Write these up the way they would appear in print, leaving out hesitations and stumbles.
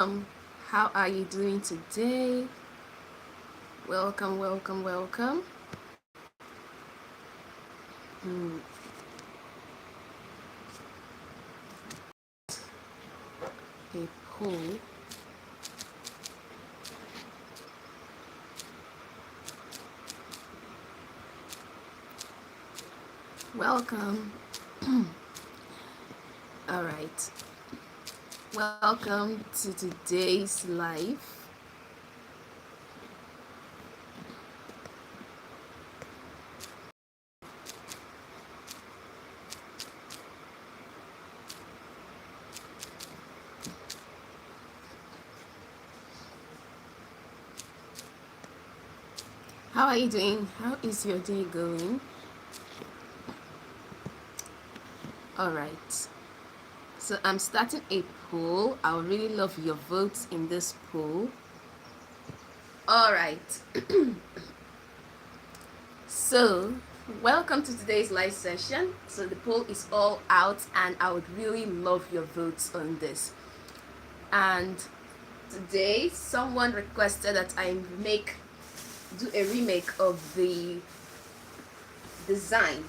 How are you doing today? Welcome. Hmm, a poll. Welcome. All right. Welcome to today's live. How are you doing? How is your day going? All right. So I'm starting a poll. I would really love your votes in this poll. All right. So, welcome to today's live session. So, the poll is all out, and I would really love your votes on this. And today, someone requested that I do a remake of the design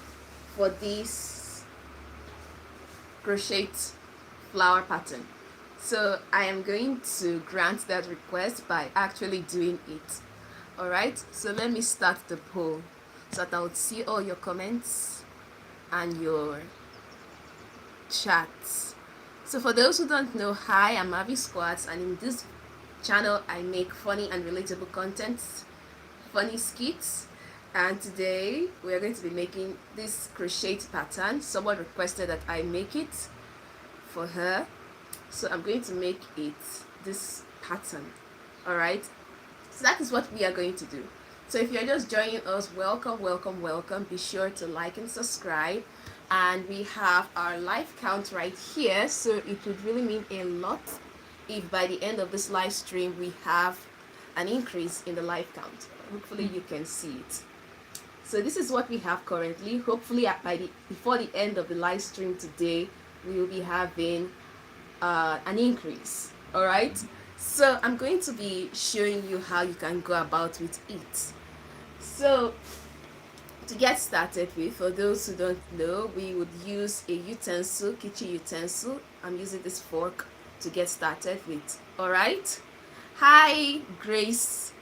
for this crochet flower pattern. So, I am going to grant that request by actually doing it. All right. So, let me start the poll so that I would see all your comments and your chats. So for those who don't know, hi, I'm Marvy Scoarts, and in this channel I make funny and relatable content, funny skits. And today we are going to be making this crochet pattern. Someone requested that I make it for her, so I'm going to make it this pattern. All right, so that is what we are going to do. So if you're just joining us, welcome. Be sure to like and subscribe. And we have our live count right here, so it would really mean a lot if by the end of this live stream we have an increase in the live count. Hopefully you can see it. So this is what we have currently. Hopefully before the end of the live stream today, we will be having an increase. All right, so I'm going to be showing you how you can go about with it. So to get started with, for those who don't know, we would use a utensil, kitchen utensil. I'm using this fork to get started with. All right. Hi, Grace.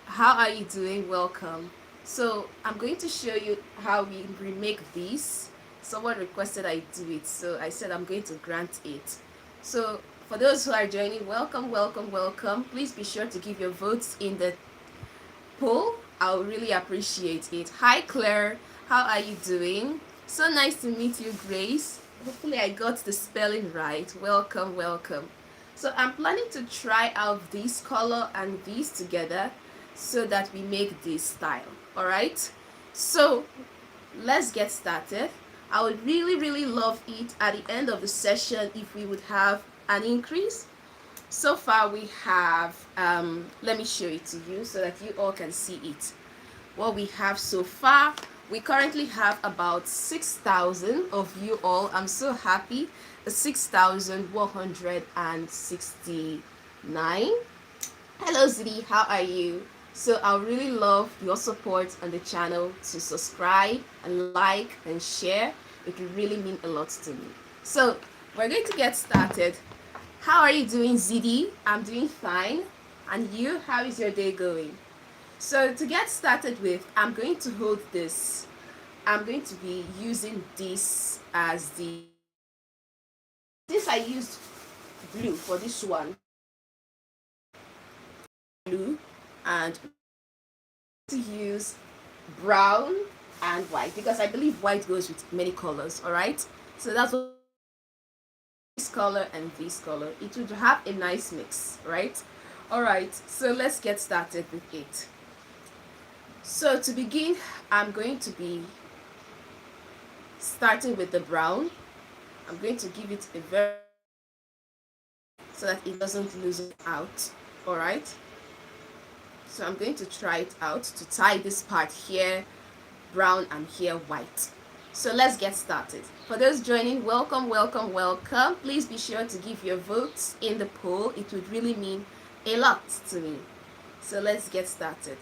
How are you doing? Welcome. So I'm going to show you how we remake this. Someone requested I do it, so I said I'm going to grant it. So for those who are joining, welcome. Please be sure to give your votes in the poll. I'll really appreciate it. Hi Claire, how are you doing? So nice to meet you, Grace. Hopefully I got the spelling right. Welcome. So I'm planning to try out this color and these together so that we make this style. All right, so let's get started. I would really love it at the end of the session if we would have an increase. So far we have, let me show it to you so that you all can see it. What we have so far, we currently have about 6,000 of you all. I'm so happy. 6,169. Hello Zidi, how are you? So I really love your support on the channel, to subscribe and like and share. It will really mean a lot to me. So we're going to get started. How are you doing, Zidi? I'm doing fine. And you, how is your day going? So to get started with, I'm going to hold this. I'm going to be using this as since I used blue for this one, blue, and to use brown and white, because I believe white goes with many colors. All right, so that's what this color and this color, it would have a nice mix, right? All right, so let's get started with it. So to begin, I'm going to be starting with the brown. I'm going to give it a very, so that it doesn't loosen out. All right, so I'm going to try it out to tie this part here brown and here white. So let's get started. For those joining, welcome, welcome, welcome. Please be sure to give your votes in the poll. It would really mean a lot to me. So let's get started.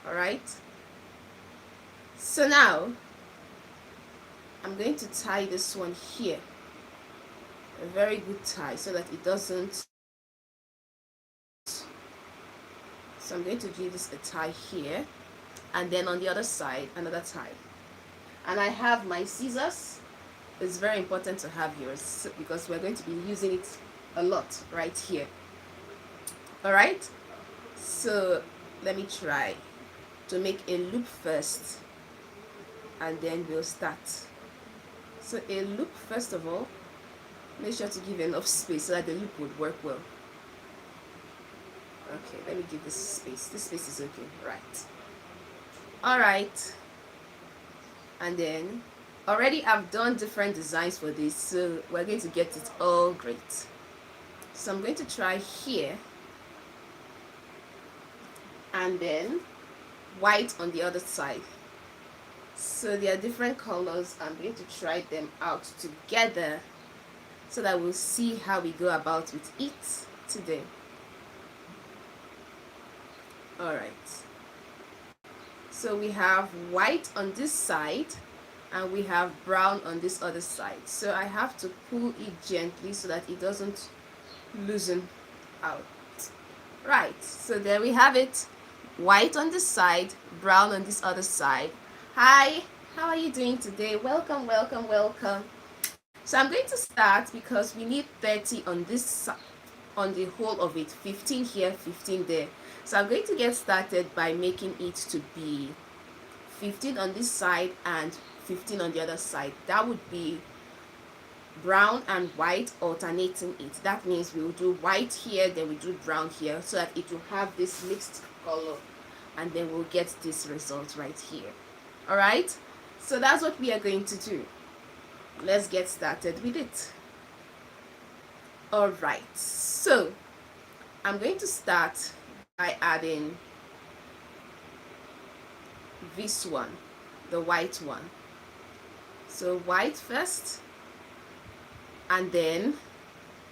All right. So now I'm going to tie this one here. A very good tie so that it doesn't. So I'm going to give this a tie here, and then on the other side another tie. And I have my scissors. It's very important to have yours because we're going to be using it a lot right here. All right, so let me try to make a loop first and then we'll start. So a loop, first of all, make sure to give enough space so that the loop would work well. Okay, let me give this space. This space is okay, right? All right, and then already I've done different designs for this, so we're going to get it all great. So I'm going to try here, and then white on the other side. So there are different colors. I'm going to try them out together so that we'll see how we go about with it today. All right, so we have white on this side and we have brown on this other side. So I have to pull it gently so that it doesn't loosen out. Right, so there we have it. White on this side, brown on this other side. Hi, how are you doing today? Welcome, welcome, welcome. So I'm going to start because we need 30 on this side, on the whole of it, 15 here, 15 there. So I'm going to get started by making it to be 15 on this side and 15 on the other side. That would be brown and white alternating it. That means we'll do white here, then we do brown here, so that it will have this mixed color, and then we'll get this result right here. All right, so that's what we are going to do. Let's get started with it. All right, so I'm going to start by adding this one, the white one. So white first, and then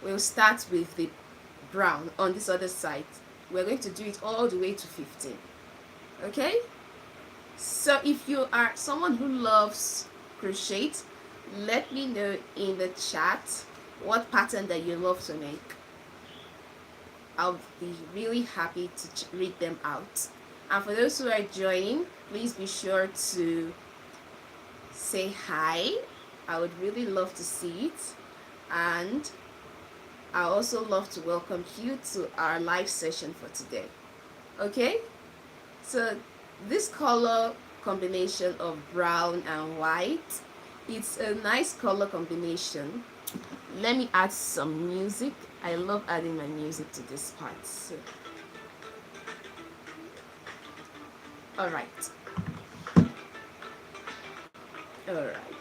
we'll start with the brown on this other side. We're going to do it all the way to 15. Okay, so if you are someone who loves crochet, let me know in the chat what pattern that you love to make. I'll be really happy to read them out. And for those who are joining, please be sure to say hi. I would really love to see it. And I also love to welcome you to our live session for today. Okay, so this color combination of brown and white, it's a nice color combination. Let me add some music. I love adding my music to this part. So. All right. All right.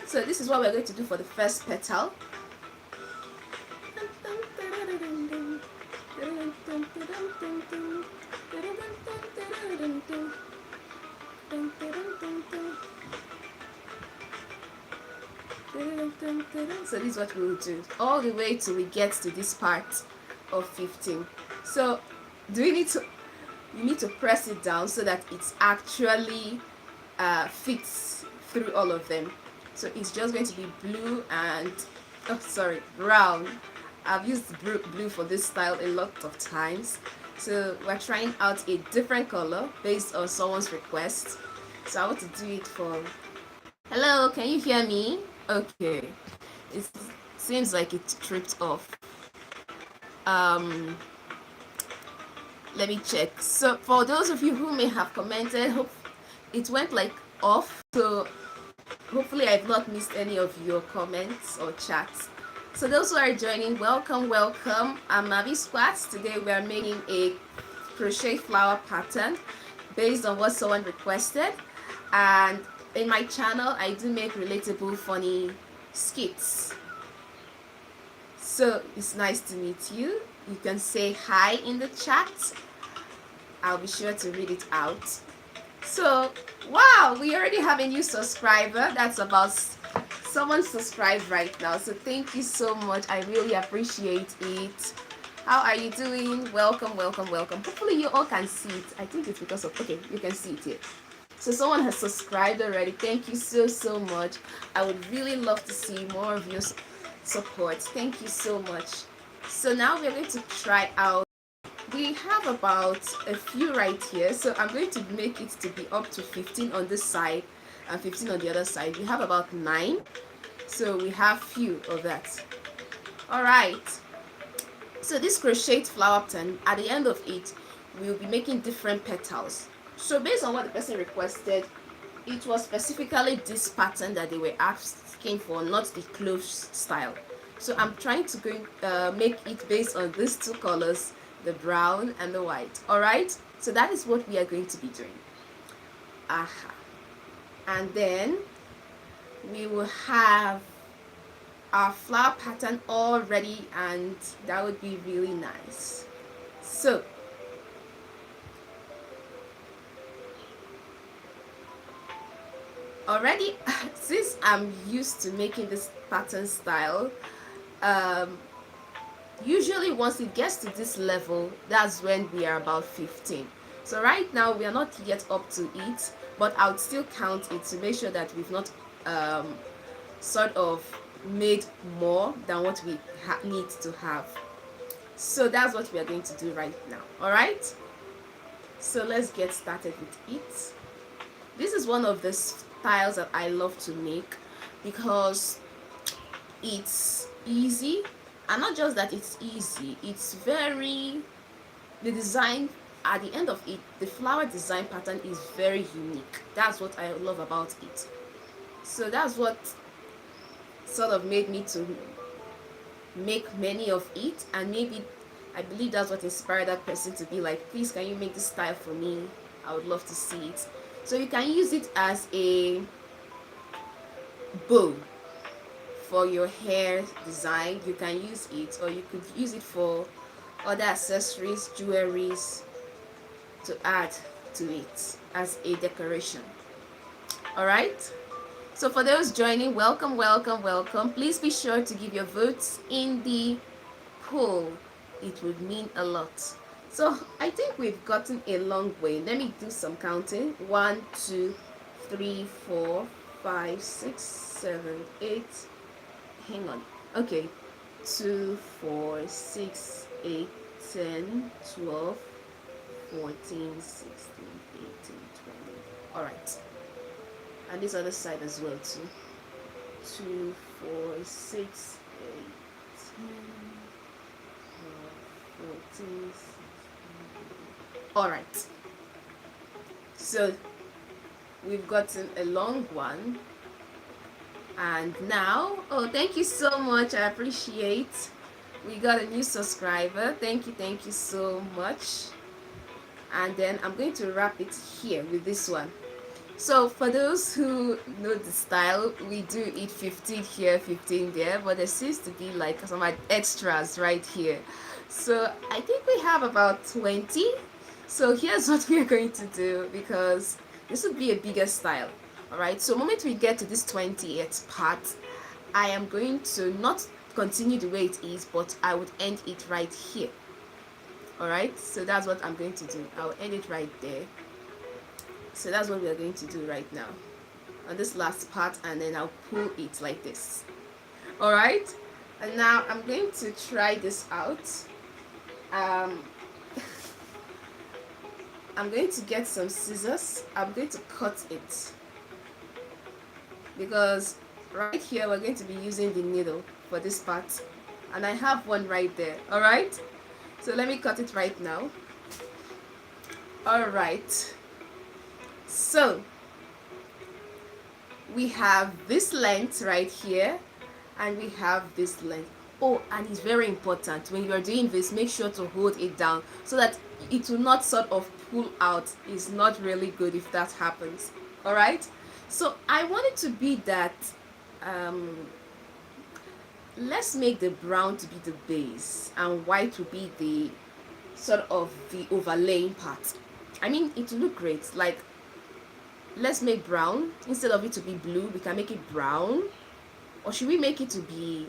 So this is what we're going to do for the first petal. So this is what we will do all the way till we get to this part of 15. So you need to press it down so that it actually fits through all of them. So it's just going to be blue and brown. I've used blue for this style a lot of times. So we're trying out a different color based on someone's request. So I want to do it for... Hello, can you hear me? Okay. It seems like it tripped off. Let me check. So for those of you who may have commented, it went like off. So hopefully I've not missed any of your comments or chats. So those who are joining, welcome, welcome. I'm Marvy Scoarts. Today we are making a crochet flower pattern based on what someone requested. And in my channel, I do make relatable, funny skits. So it's nice to meet you. you can say hi in the chat. I'll be sure to read it out. So, wow, we already have a new subscriber. That's about someone subscribed right now. So thank you so much. I really appreciate it. How are you doing? Welcome, welcome, welcome. Hopefully you all can see it. I think it's because of, okay, you can see it here. So someone has subscribed already. Thank you so, so much. I would really love to see more of your support. Thank you so much. So now we're going to try out. We have about a few right here. So I'm going to make it to be up to 15 on this side and 15 on the other side. We have about 9. So we have few of that. All right. So this crocheted flower pattern, at the end of it, we'll be making different petals. So based on what the person requested, it was specifically this pattern that they were asking for, not the clothes style. So I'm trying to make it based on these two colors, the brown and the white. All right, so that is what we are going to be doing. Aha. And then we will have our flower pattern all ready, and that would be really nice. So already, since I'm used to making this pattern style, usually once it gets to this level, that's when we are about 15. So right now we are not yet up to it, but I would still count it to make sure that we've not sort of made more than what we need to have. So that's what we are going to do right now. All right, so let's get started with it. This is one of the styles that I love to make because it's easy, and not just that it's easy, it's very, the design at the end of it, the flower design pattern is very unique. That's what I love about it. So that's what sort of made me to make many of it, and maybe I believe that's what inspired that person to be like, please can you make this style for me? I would love to see it. So you can use it as a bow for your hair design. You can use it, or you could use it for other accessories, jewelries, to add to it as a decoration. All right, so for those joining, welcome, welcome, welcome. Please be sure to give your votes in the poll. It would mean a lot. So I think we've gotten a long way. Let me do some counting. 1, 2, 3, 4, 5, 6, 7, 8. Hang on. Okay. 2, 4, 6, 8, 10, 12, 14, 16, 18, 20. All right. And this other side as well too. 2, 4, 6, 8, 10, 14, 16. All right. So we've gotten a long one. And now, oh, thank you so much. I appreciate. We got a new subscriber. Thank you so much. And then I'm going to wrap it here with this one. So for those who know the style, we do it 15 here, 15 there, but there seems to be like some extras right here. So I think we have about 20. So here's what we are going to do, because this would be a bigger style. All right, so the moment we get to this 20th part, I am going to not continue the way it is, but I would end it right here. All right, so that's what I'm going to do. I'll end it right there. So that's what we are going to do right now on this last part, and then I'll pull it like this. All right, and now I'm going to try this out. I'm going to get some scissors. I'm going to cut it, because right here we're going to be using the needle for this part, and I have one right there. All right, so let me cut it right now. All right, so we have this length right here, and we have this length. Oh, and it's very important, when you are doing this, make sure to hold it down so that it will not sort of pull out. It's not really good if that happens. All right, so I want it to be that let's make the brown to be the base and white to be the sort of the overlaying part. I mean, it will look great. Like, let's make brown instead of it to be blue. We can make it brown, or should we make it to be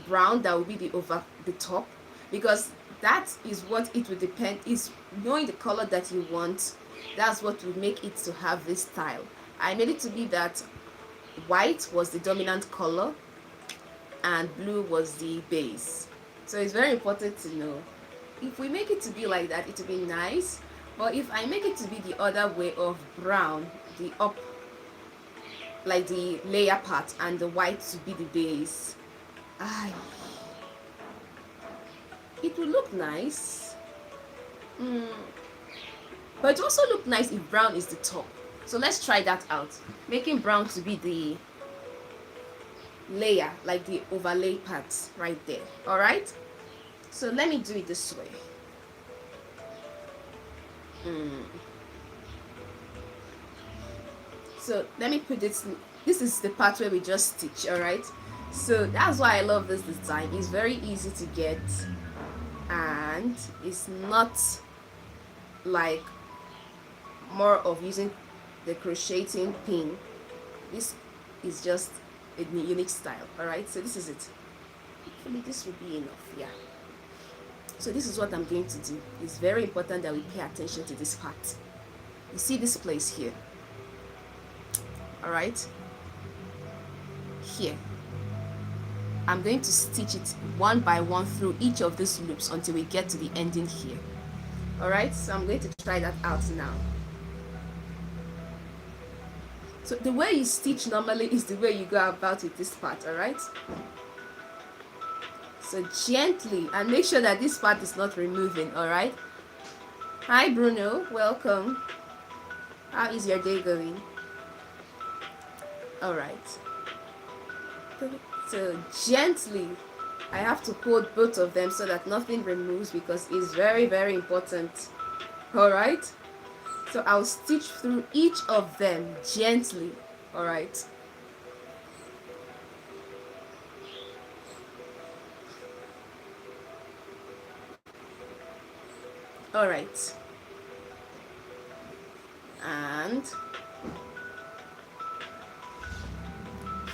brown? That will be the over the top, because that is what it will depend. Is knowing the color that you want. That's what will make it to have this style. I made it to be that white was the dominant color and blue was the base. So it's very important to know. If we make it to be like that, it will be nice. But if I make it to be the other way of brown, the up, like the layer part, and the white to be the base, ah, it will look nice. But it also look nice if brown is the top. So let's try that out. Making brown to be the layer, like the overlay part right there. Alright? So let me do it this way. So let me put this. This is the part where we just stitch. Alright? So that's why I love this design. It's very easy to get, and it's not like more of using the crocheting pin. This is just a unique style. Alright, so this is it. Hopefully this will be enough. Yeah, so this is what I'm going to do. It's very important that we pay attention to this part. You see this place here? Alright, here I'm going to stitch it one by one through each of these loops until we get to the ending here. Alright, so I'm going to try that out now. So the way you stitch normally is the way you go about with this part. Alright, so gently, and make sure that this part is not removing. Alright, hi Bruno, welcome. How is your day going? Alright, so gently I have to hold both of them so that nothing removes, because it's very, very important. Alright, so I'll stitch through each of them gently. Alright, alright, and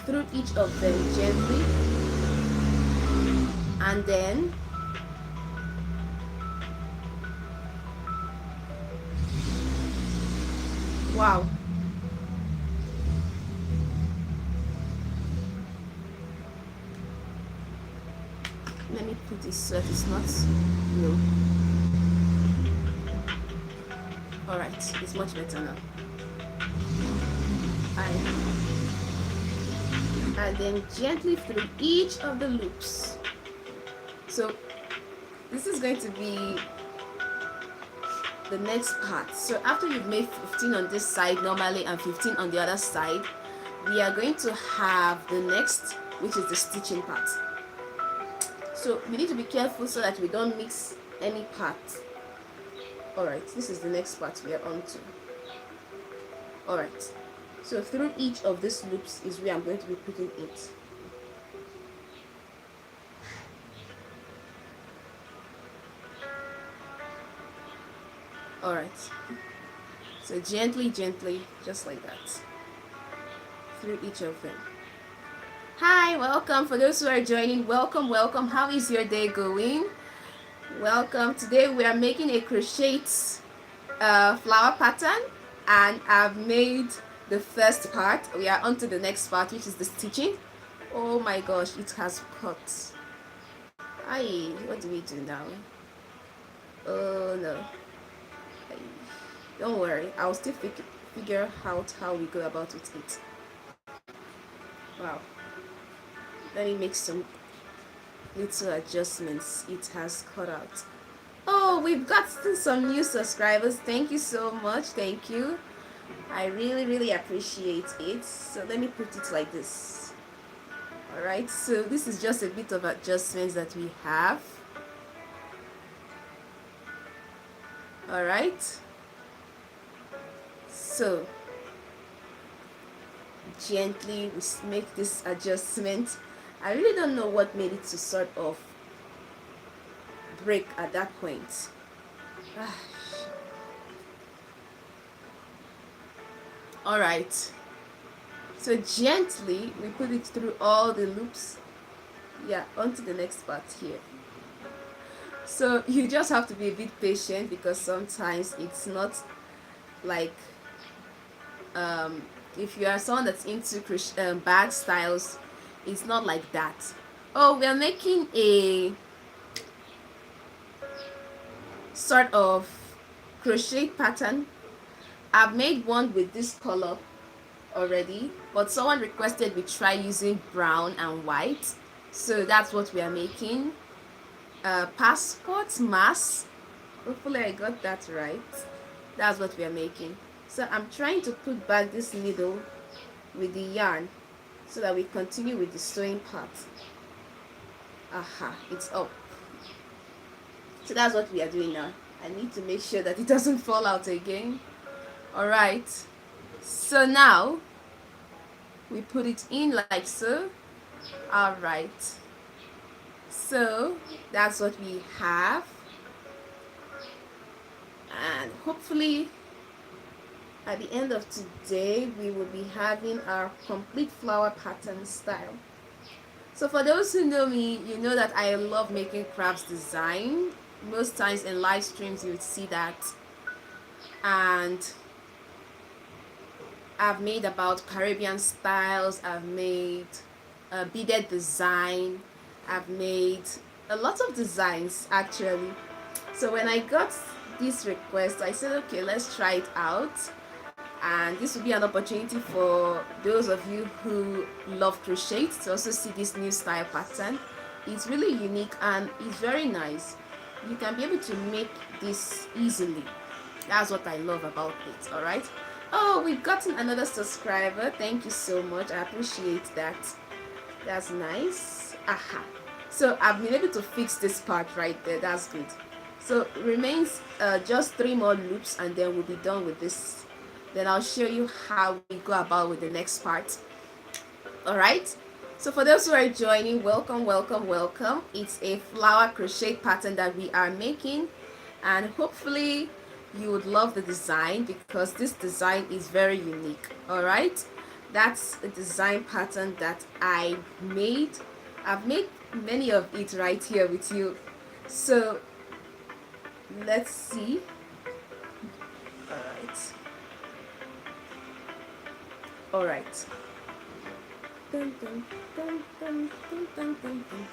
through each of them gently, and then wow, let me put this so that it's not low. Alright, it's much better now. And then gently through each of the loops. So this is going to be the next part. So after you've made 15 on this side normally and 15 on the other side, we are going to have the next, which is the stitching part. So we need to be careful so that we don't mix any part. Alright, this is the next part we are on to. Alright, so through each of these loops is where I'm going to be putting it. Alright, so gently, just like that, through each of them. Hi, welcome. For those who are joining, welcome. How is your day going? Welcome. Today we are making a crocheted flower pattern, and I've made the first part. We are on to the next part, which is the stitching. Oh my gosh, it has cut. Aye, what do we do now? Oh no. Aye. Don't worry, I'll still figure out how we go about with it. Wow. Let me make some little adjustments. It has cut out. Oh, we've got some new subscribers. Thank you so much. Thank you. I really appreciate it. So let me put it like this. Alright, so this is just a bit of adjustments that we have. Alright, so gently we make this adjustment. I really don't know what made it to sort of break at that point. Ah. All right, so gently we put it through all the loops. Yeah, onto the next part here. So you just have to be a bit patient because sometimes it's not like um, if you are someone that's into bag styles, it's not like that. Oh, we are making a sort of crochet pattern. I've made one with this color already, but someone requested we try using brown and white, so that's what we are making. Passport mask, hopefully I got that right. That's what we are making. So I'm trying to put back this needle with the yarn so that we continue with the sewing part. Aha, it's up. So that's what we are doing now. I need to make sure that it doesn't fall out again. All right, so now we put it in like so. All right, so that's what we have, and hopefully at the end of today we will be having our complete flower pattern style. So for those who know me, you know that I love making crafts design. Most times in live streams you would see that, and I've made about Caribbean styles, I've made a beaded design, I've made a lot of designs actually. So when I got this request, I said, okay, let's try it out. And this will be an opportunity for those of you who love crochet to also see this new style pattern. It's really unique and it's very nice. You can be able to make this easily. That's what I love about it. All right. Oh, we've gotten another subscriber. Thank you so much. I appreciate that. That's nice. Aha. So I've been able to fix this part right there. That's good. So remains just 3 more loops and then we'll be done with this. Then I'll show you how we go about with the next part. All right. So for those who are joining, welcome, welcome, welcome. It's a flower crochet pattern that we are making, and hopefully you would love the design because this design is very unique. All right, that's a design pattern that I made. I've made many of it right here with you. So let's see. All right. All right. Dun, dun, dun, dun, dun, dun, dun, dun.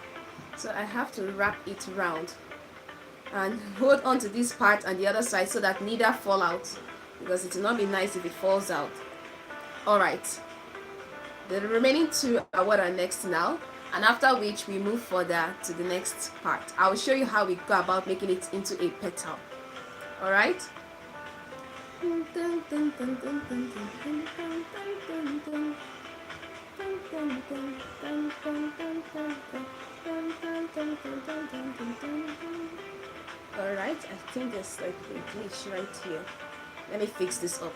So I have to wrap it round and hold on to this part and the other side so that neither fall out, because it will not be nice if it falls out. All right, the remaining 2 are what are next now, and after which we move further to the next part. I will show you how we go about making it into a petal. All right. Alright, I think there's like a glitch right here. Let me fix this up.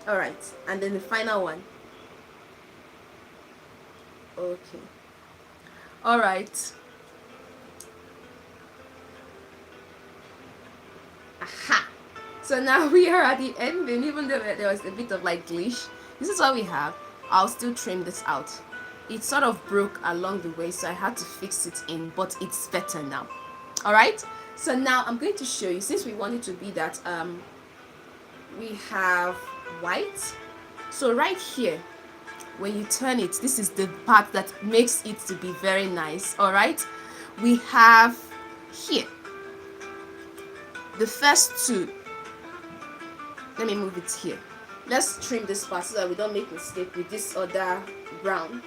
Alright, and then the final one. Okay. Alright. Aha! So now we are at the end, and even though there was a bit of like glitch, this is what we have. I'll still trim this out. It sort of broke along the way, so I had to fix it in, but it's better now. All right, so now I'm going to show you, since we want it to be that we have white. So right here, when you turn it, this is the part that makes it to be very nice. All right, we have here the first 2. Let me move it here. Let's trim this part so that we don't make a mistake with this other brown.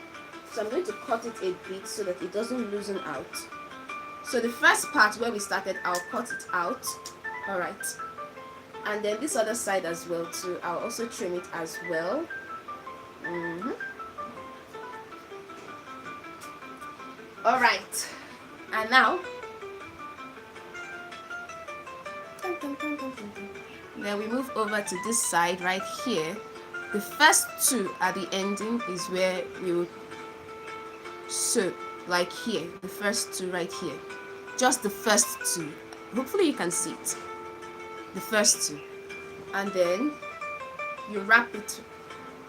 So I'm going to cut it a bit so that it doesn't loosen out. So the first part where we started, I'll cut it out. All right, and then this other side as well too, I'll also trim it as well. All right, and now Then we move over to this side right here. The first two at the ending is where we will sew, like here, the first two right here. Just the first two. Hopefully you can see it. The first two. And then you wrap it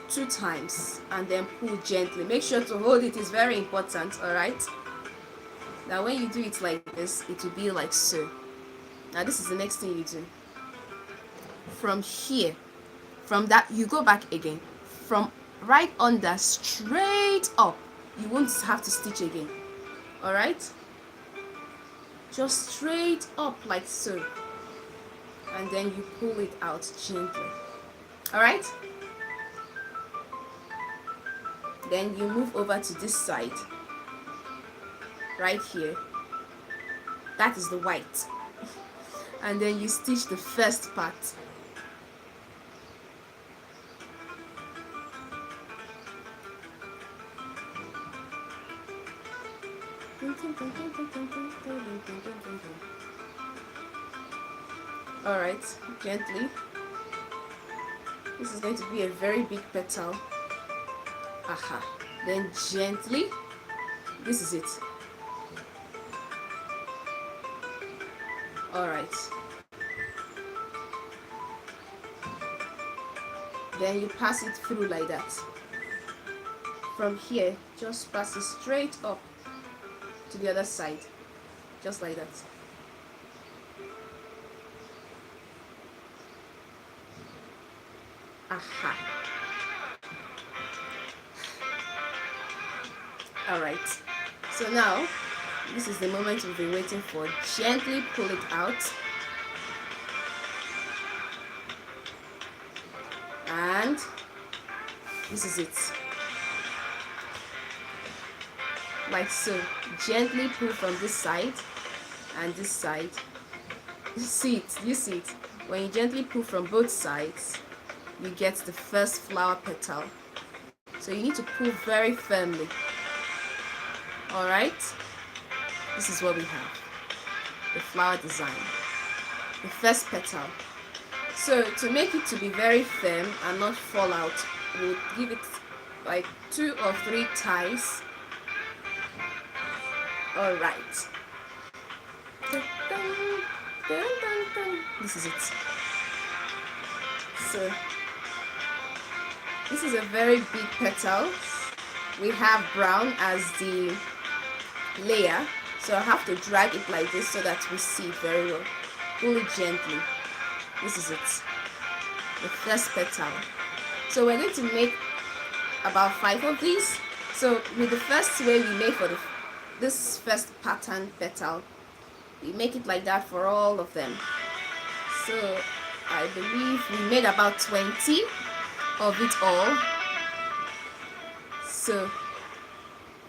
2 times and then pull gently. Make sure to hold it, is very important, alright? Now when you do it like this, it will be like so. Now this is the next thing you do. From here, from that, you go back again. From right under, straight up. You won't have to stitch again. Alright? Just straight up like so. And then you pull it out gently. Alright? Then you move over to this side. Right here. That is the white. And then you stitch the first part. Alright, gently. This is going to be a very big petal. Aha. Then gently. This is it. Alright. Then you pass it through like that. From here, just pass it straight up to the other side. Just like that. Aha. Alright. So now, this is the moment we've been waiting for. Gently pull it out. And this is it. Like so. Gently pull from this side and this side. You see it. You see it. When you gently pull from both sides, you get the first flower petal. So you need to pull very firmly. Alright? This is what we have. The flower design. The first petal. So to make it to be very firm and not fall out, we'll give it like 2 or 3 ties. Alright. This is it. So this is a very big petal. We have brown as the layer, so I have to drag it like this so that we see it very well. Pull it gently. This is it. The first petal. So we're going to make about 5 of these. So with the first way we made for this first pattern petal, we make it like that for all of them. So I believe we made about 20 of it all. So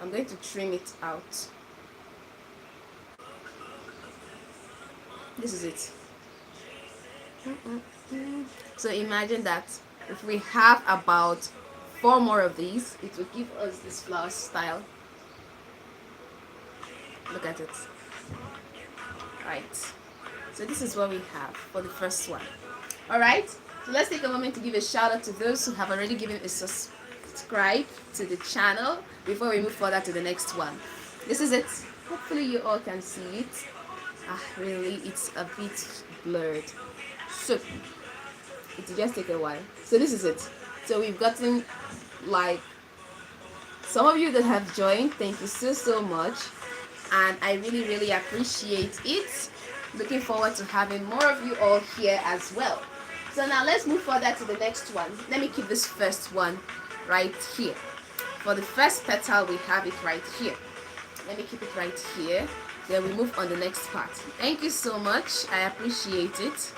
I'm going to trim it out. This is it. So imagine that if we have about 4 more of these, it will give us this flower style. Look at it. Right. So this is what we have for the first one. Alright, so let's take a moment to give a shout out to those who have already given a subscribe to the channel before we move further to the next one. This is it. Hopefully you all can see it. Really, it's a bit blurred. So it will just take a while. So this is it. So we've gotten like some of you that have joined. Thank you so much, and I really appreciate it. Looking forward to having more of you all here as well. So now let's move further to the next one. Let me keep this first one right here. For the first petal, we have it right here. Let me keep it right here. Then we move on the next part. Thank you so much. I appreciate it.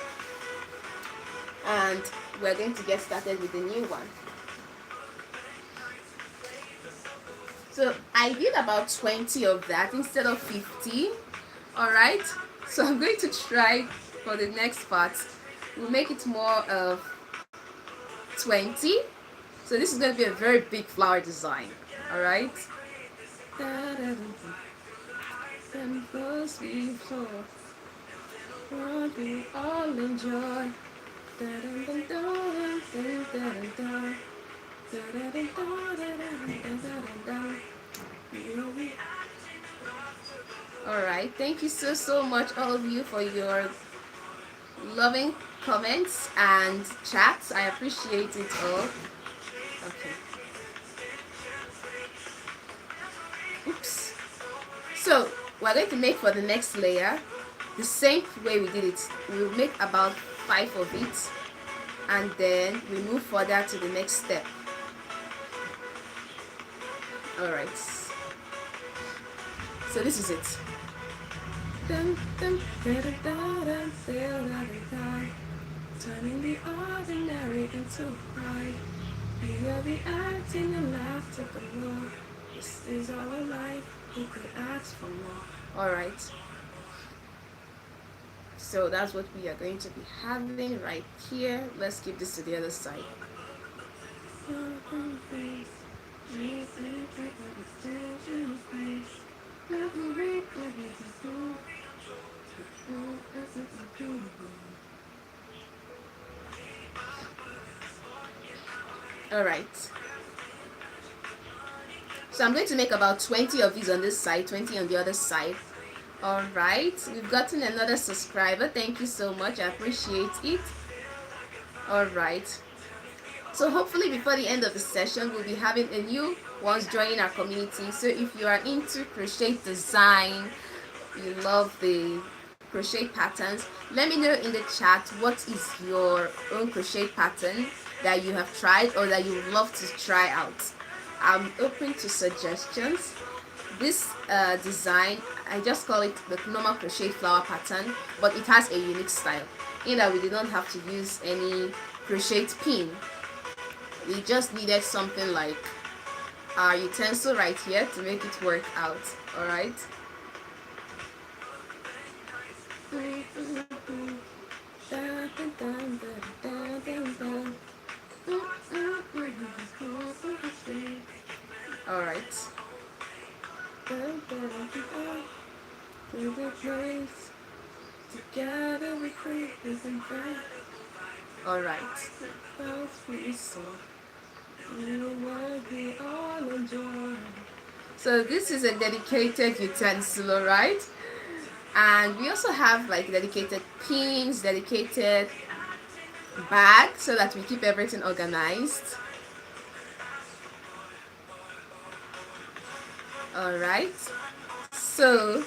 And we're going to get started with the new one. So I did about 20 of that instead of 50. Alright. So I'm going to try for the next part. We'll make it more of 20. So this is going to be a very big flower design. Alright. All all enjoy. Alright, thank you so much all of you for your loving comments and chats. I appreciate it all. Okay. Oops. So we're going to make for the next layer the same way we did it. We'll make about 5 of it, and then we move further to the next step. Alright, so this is it. Turning the ordinary into pride. We are the acting and laughter galore. This is our life, who could ask for more? Alright, so that's what we are going to be having right here. Let's keep this to the other side. Alright, so I'm going to make about 20 of these on this side, 20 on the other side. Alright, we've gotten another subscriber. Thank you so much, I appreciate it. Alright, so hopefully before the end of the session we'll be having a new ones joining our community. So if you are into crochet design, you love the crochet patterns, let me know in the chat what is your own crochet pattern that you have tried or that you would love to try out. I'm open to suggestions. This design, I just call it the normal crochet flower pattern, but it has a unique style in that we did not have to use any crochet pin. We just needed something like our utensil right here to make it work out. Alright, alright. Alright. So this is a dedicated utensil, alright? And we also have like dedicated pins, dedicated bag, so that we keep everything organized. Alright, so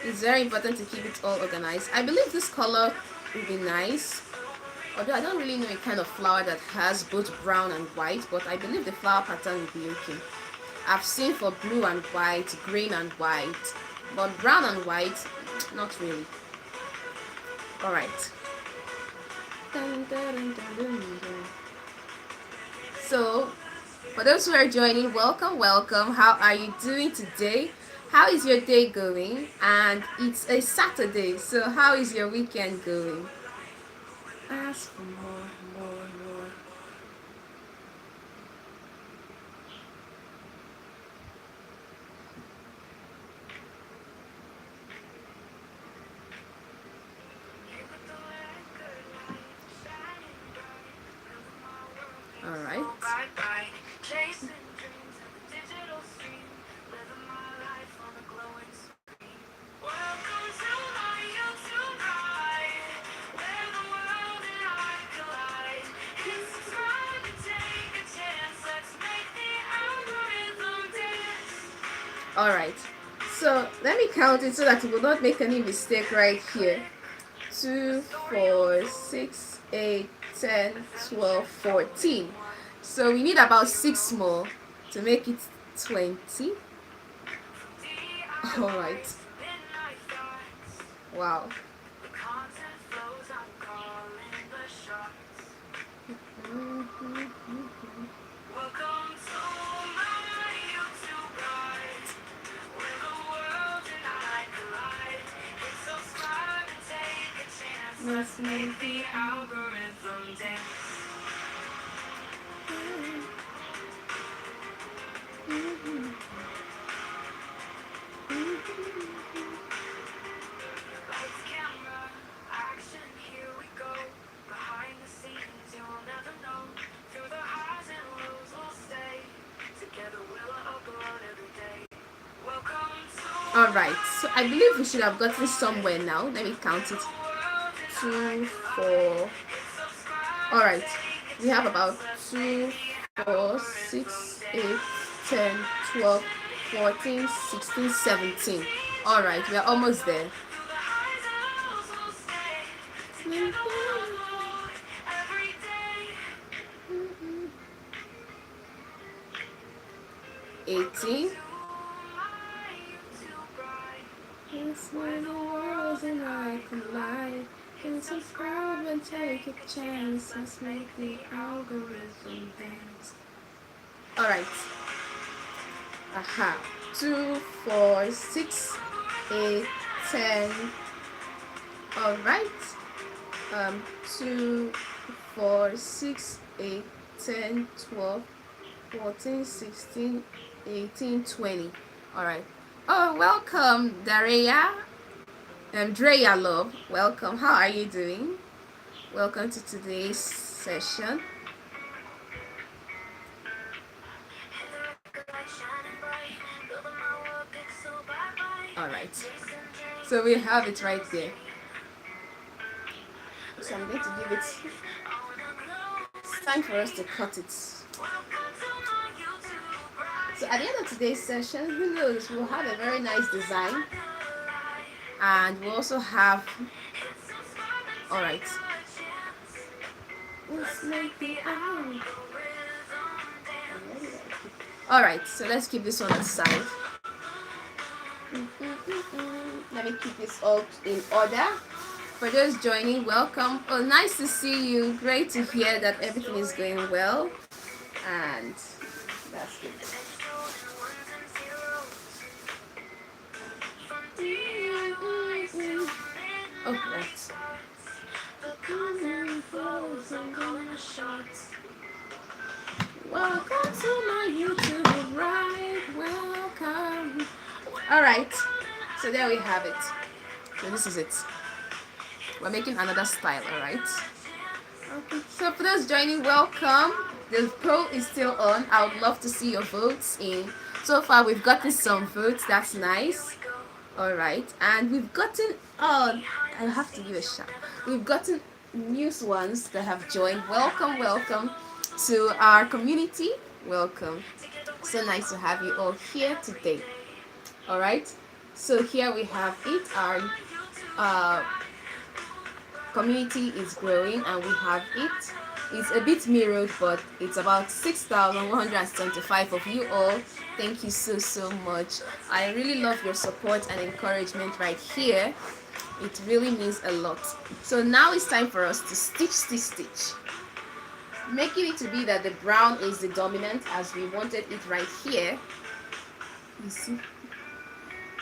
it's very important to keep it all organized. I believe this color will be nice, although I don't really know a kind of flower that has both brown and white, but I believe the flower pattern will be okay. I've seen for blue and white, green and white, but brown and white, not really. Alright, so for those who are joining, welcome. How are you doing today? How is your day going? And it's a Saturday, so how is your weekend going? Ask for more. Alright. Alright, so let me count it so that we will not make any mistake right here. 2, 4, 6, 8, 10, 12, 14. So we need about 6 more to make it 20. Alright. Wow. Let's make the algorithm dance. Lights, camera, action, All right, so I believe we should have gotten somewhere now. Let me count it. 2, 4. All right, we have about 2, 4, 6, 8, 10, 12, 14, 16, 17. All right, we are almost there. 18. It's when the world's and I collide. Can subscribe and take a chance. Let's make the algorithm dance. Alright. Aha. 2, 4, 6, 8, 10. Alright. 2, 4, 6, 8, 10, 12, 14, 16, 18, 20. Alright. Oh, welcome, Daria. Drea Love. Welcome. How are you doing? Welcome to today's session. Alright. So we have it right there. So I'm going to give it. It's time for us to cut it. So at the end of today's session, who knows, we'll have a very nice design. And we'll also have. Alright. Alright, so let's keep this one aside. Let me keep this all in order. For those joining, welcome. Oh, nice to see you. Great to hear that everything is going well. And that's good. Oh, right. Welcome to my YouTube, right? Welcome. Alright, so there we have it. So this is it. We're making another style, alright? Okay. So for those joining, welcome. The poll is still on. I would love to see your votes in. So far we've gotten some votes, that's nice. Alright, and we've gotten, oh, I have to give a shout. We've gotten new ones that have joined. Welcome, welcome to our community. Welcome. So nice to have you all here today. Alright, so here we have it. Our community is growing and we have it. It's a bit mirrored, but it's about 6,175 of you all. Thank you so much. I really love your support and encouragement right here. It really means a lot. So now it's time for us to stitch. Making it to be that the brown is the dominant as we wanted it right here. You see?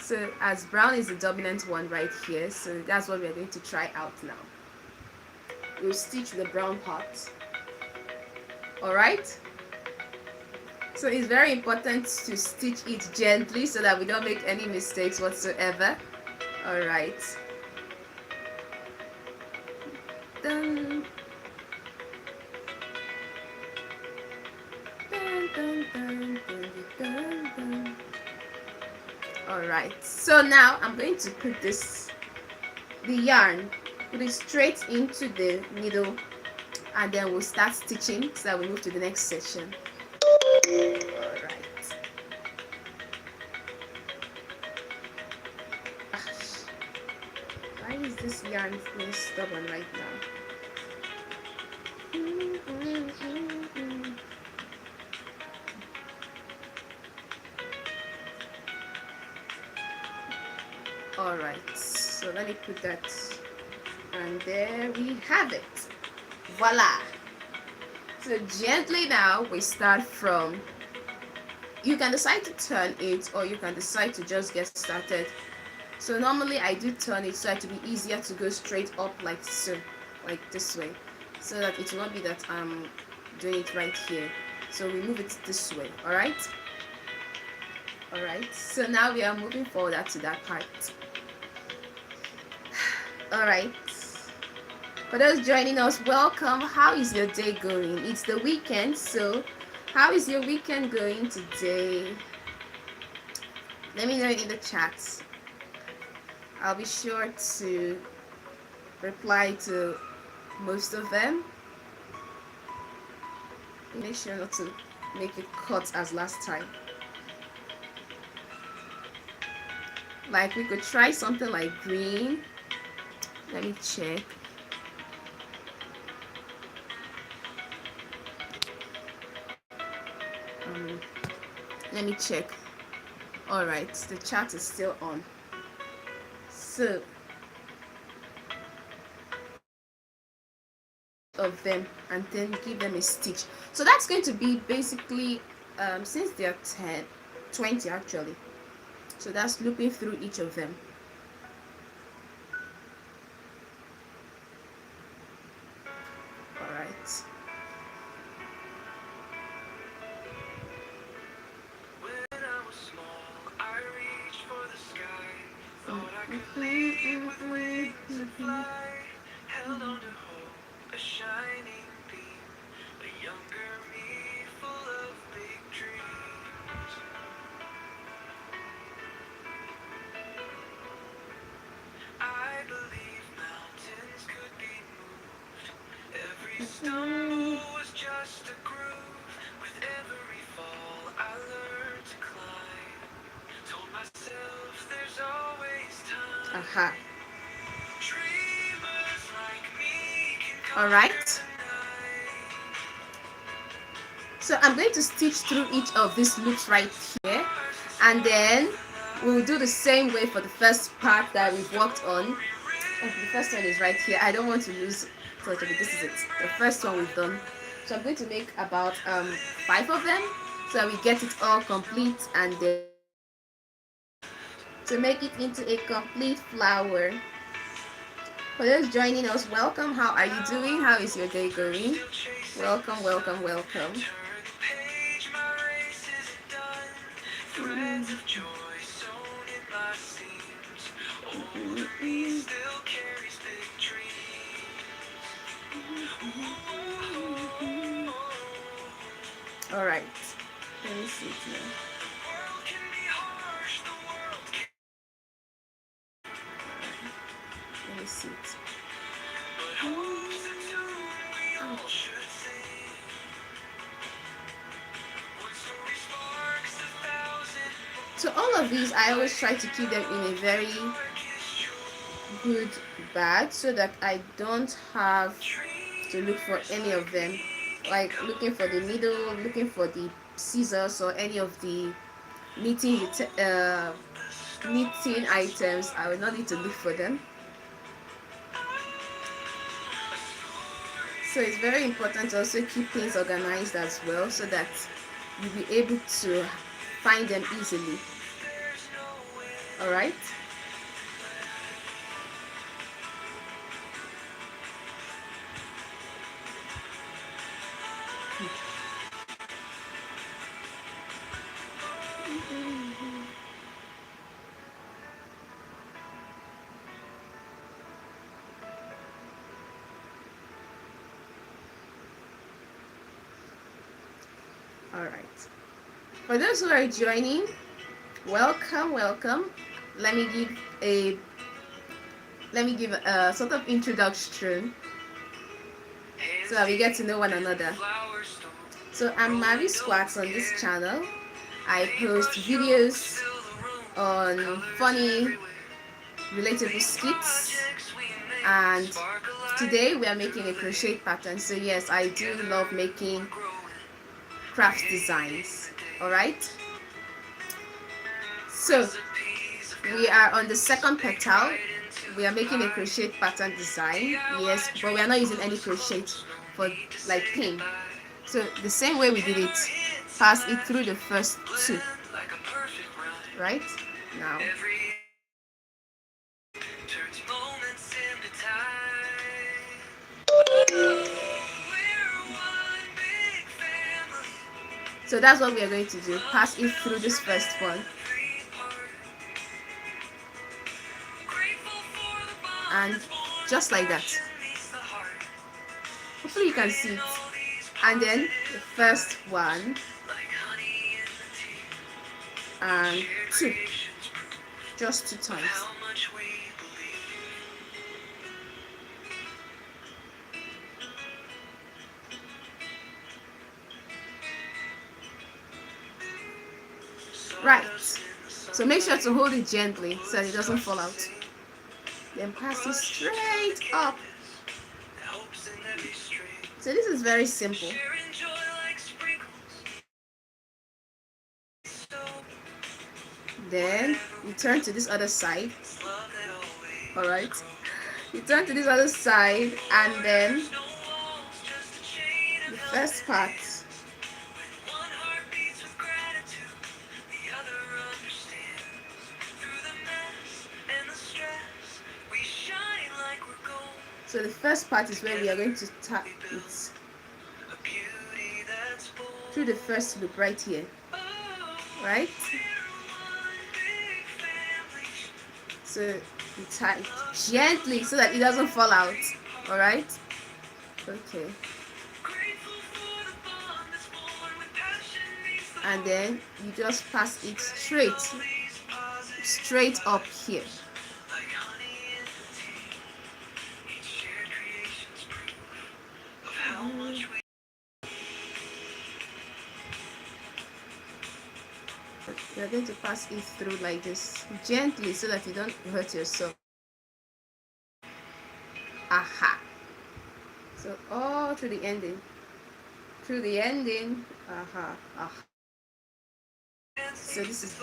So as brown is the dominant one right here, so that's what we're going to try out now. We'll stitch the brown part. Alright? So it's very important to stitch it gently so that we don't make any mistakes whatsoever. Alright. Dun. Dun, dun, dun, dun, dun, dun. Alright, so now I'm going to put the yarn, put it straight into the needle, and then we'll start stitching so that we move to the next section. Alright. Why is this yarn being stubborn right now? Alright, so let me put that, and there we have it. Voila! So gently now we start from, you can decide to turn it or you can decide to just get started. So normally I do turn it so it will be easier to go straight up like so, like this way, so that it will not be that I'm doing it right here. So we move it this way. Alright, so now we are moving forward to that part. Alright, for those joining us, welcome. How is your day going? It's the weekend, so how is your weekend going today? Let me know in the chats. I'll be sure to reply to most of them. Make sure not to make it cut as last time. Like we could try something like green. Let me check. Let me check. All right, the chat is still on. So of them and then give them a stitch. So that's going to be basically since they are 10, 20 actually. So that's looping through each of them. All right. When I was small, I reached for the sky. Thought I could leave with wings and fly. Held on to hope, a shining beam. A younger me, full of big dreams. I believe mountains could be moved. Every stumble was just a groove. With every fall, I learned to climb. Told myself there's always time. Aha. Dreamers like me can All right. So I'm going to stitch through each of these loops right here, and then we'll do the same way for the first part that we've worked on. Oh, the first one is right here. I don't want to lose touch of it. This is it. The first one we've done. So I'm going to make about 5 of them so that we get it all complete, and then to make it into a complete flower. For those joining us, welcome. How are you doing? How is your day going? Welcome, welcome, welcome. Threads of joy sewn in my seams. Old me still carries big dreams. All right. Let me see it now. The world can be harsh, the world can. Let me see it. But hope's the tune we all should sing. One story sparks 1,000 more. So all of these, I always try to keep them in a very good bag so that I don't have to look for any of them, like looking for the needle, looking for the scissors or any of the knitting knitting items. I will not need to look for them. So it's very important to also keep things organized as well so that you'll be able to find them easily. All right. All right. For those who are joining, welcome, welcome. Let me give a sort of introduction so that we get to know one another. So I'm Marvy Scoarts on this channel. I post videos on funny, relatable skits, and today we are making a crochet pattern. So yes, I do love making craft designs. All right. So we are on the second petal. We are making a crochet pattern design. Yes, but we are not using any crochet for like pin. So the same way we did it, pass it through the first 2. Right now. So that's what we are going to do. Pass it through this first one. And just like that. Hopefully you can see it. And then the first one and 2. just 2 times. how much we believe. Right. So make sure to hold it gently so that it doesn't fall out. Then pass it straight up. So this is very simple. Then you turn to this other side. Alright. You turn to this other side and then the first part. So the first part is where we are going to tap it through the first loop right here. Right? So you tie it gently so that it doesn't fall out. Alright? Okay. And then you just pass it straight up here. You're going to pass it through like this gently so that you don't hurt yourself. Aha. So all through the ending. Through the ending. Aha. Aha. So this is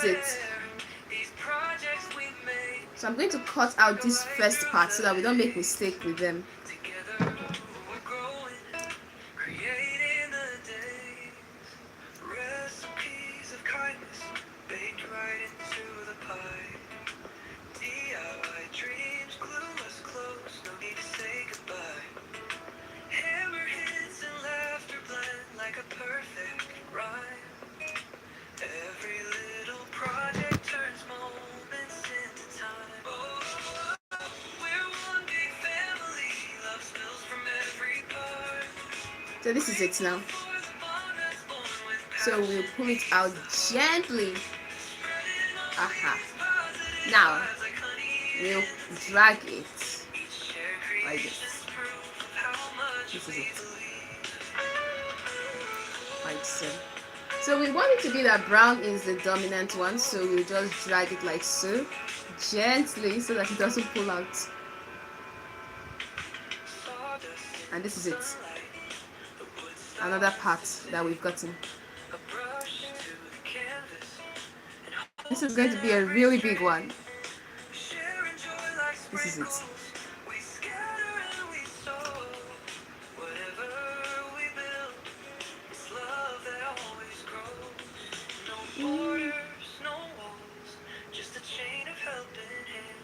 it. So I'm going to cut out this first part so that we don't make mistake with them. So this is it now. So we'll pull it out gently. Aha. Now we'll drag it like this. This is it. Like so. So we want it to be that brown is the dominant one, so we'll just drag it like so, gently, so that it doesn't pull out. And this is it. Another part that we've gotten. This is going to be a really big one. This is it.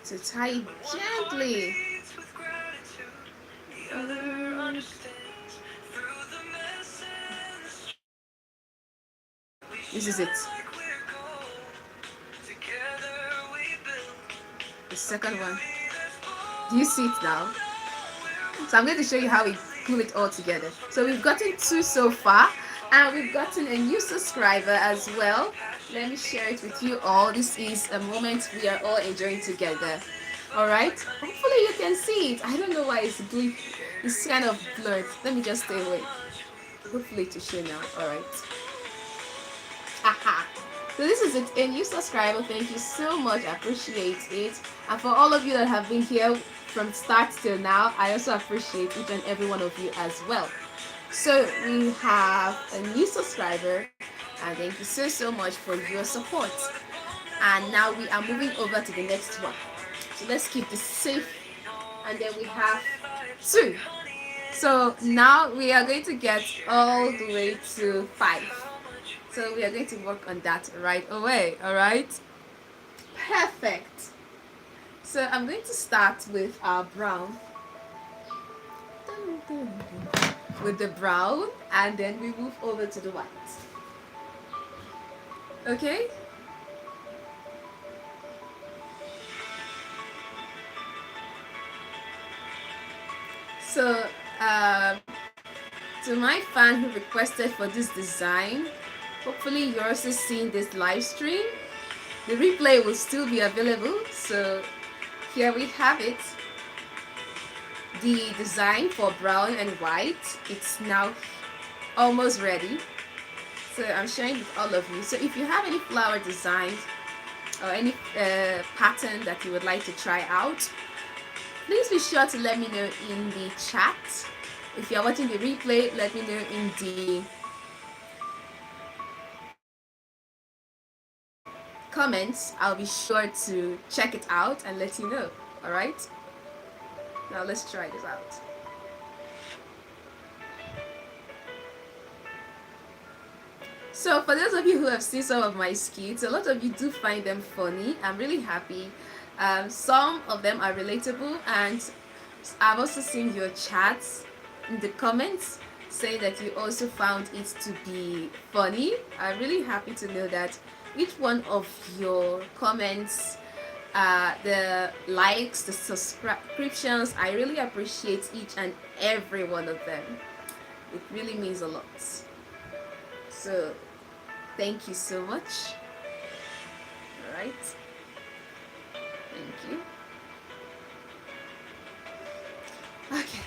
So tie it gently. This is it. The second one. Do you see it now? So I'm going to show you how we glue it all together. So we've gotten 2 so far, and we've gotten a new subscriber as well. Let me share it with you all. This is a moment we are all enjoying together. Alright? Hopefully you can see it. I don't know why it's blue. It's kind of blurred. Let me just stay away. Hopefully to show now. Alright. Aha. So this is it, a new subscriber. Thank you so much. I appreciate it. And for all of you that have been here from start till now, I also appreciate each and every one of you as well. So we have a new subscriber, and thank you so much for your support. And now we are moving over to the next one. So let's keep this safe. And then we have 2. So now we are going to get all the way to 5. So we are going to work on that right away. Alright? Perfect. So I'm going to start with our brown. With the brown, and then we move over to the white. Okay? So to my fan who requested for this design, hopefully you're also seeing this live stream. The replay will still be available, so here we have it. The design for brown and white, it's now almost ready. So I'm sharing with all of you. So if you have any flower designs or any pattern that you would like to try out, please be sure to let me know in the chat. If you're watching the replay, let me know in the comments. I'll be sure to check it out and let you know. Alright? Now let's try this out. So for those of you who have seen some of my skits, a lot of you do find them funny. I'm really happy. Some of them are relatable, and I've also seen your chats in the comments saying that you also found it to be funny. I'm really happy to know that each one of your comments, the likes, the subscriptions, I really appreciate each and every one of them. It really means a lot. So thank you so much. Alright. Thank you. Okay.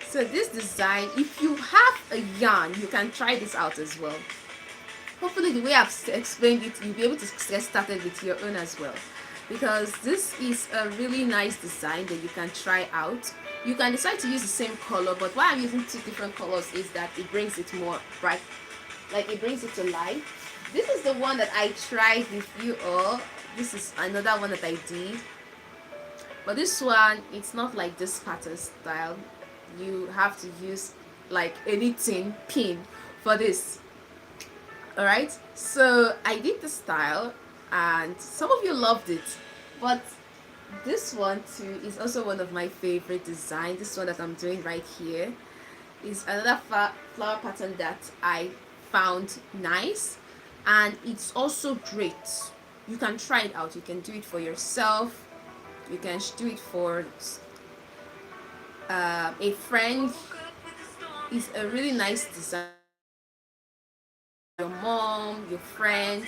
So this design, if you have a yarn, you can try this out as well. Hopefully the way I've explained it, you'll be able to get started with your own as well. Because this is a really nice design that you can try out. You can decide to use the same color, but why I'm using two different colors is that it brings it more bright, like it brings it to life. This is the one that I tried with you all. This is another one that I did, but this one, it's not like this pattern style. You have to use like a knitting pin for this. Alright, so I did the style and some of you loved it, but this one too is also one of my favorite designs. This one that I'm doing right here is another flower pattern that I found nice, and it's also great. You can try it out. You can do it for yourself. You can do it for a friend. It's a really nice design. Your mom, your friend,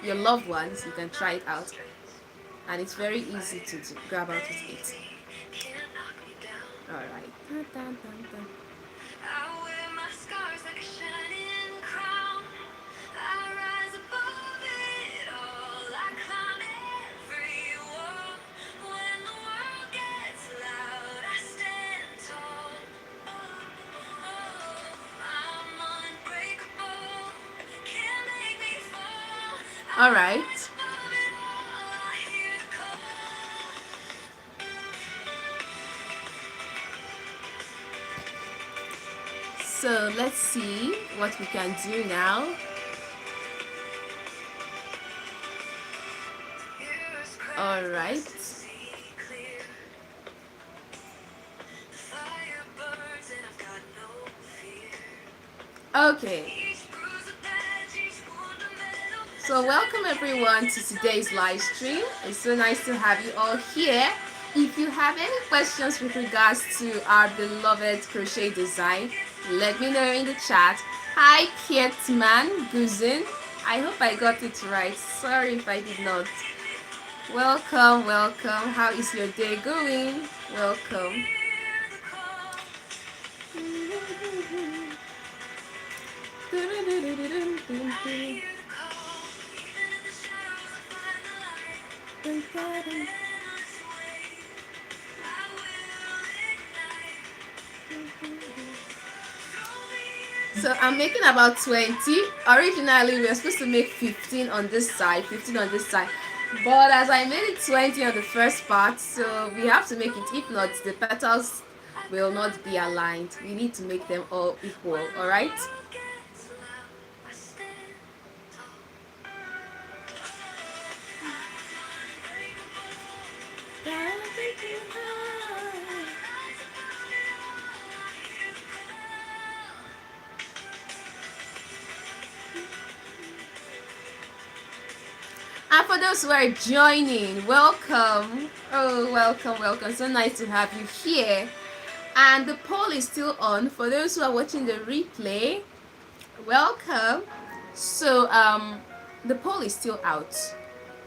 your loved ones, you can try it out, and it's very easy to grab out with it. Alright. Dun, dun, dun, dun. I wear my scars like a shining crown. I rise above it all. I climb every wall. When the world gets loud, I stand tall. Oh, I'm unbreakable. Can't make me fall. All right. So let's see what we can do now. All right. Okay. So welcome everyone to today's live stream. It's so nice to have you all here. If you have any questions with regards to our beloved crochet design, let me know in the chat. Hi Kietman Guzin. I hope I got it right. Sorry if I did not. Welcome, welcome. How is your day going? Welcome. So I'm making about 20. Originally, we were supposed to make 15 on this side, 15 on this side. But as I made it 20 on the first part, so we have to make it. If not, the petals will not be aligned. We need to make them all equal, alright? And for those who are joining, welcome. Oh, welcome, welcome. So nice to have you here. And the poll is still on. For those who are watching the replay, welcome. So the poll is still out.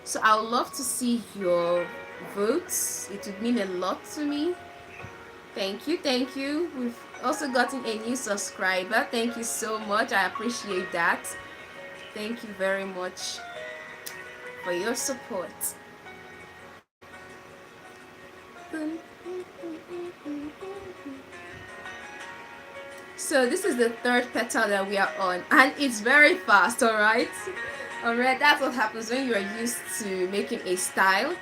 So I would love to see your votes. It would mean a lot to me. Thank you, thank you. We've also gotten a new subscriber. Thank you so much. I appreciate that. Thank you very much for your support. So this is the third petal that we are on, and it's very fast, alright? Alright, that's what happens when you are used to making a style.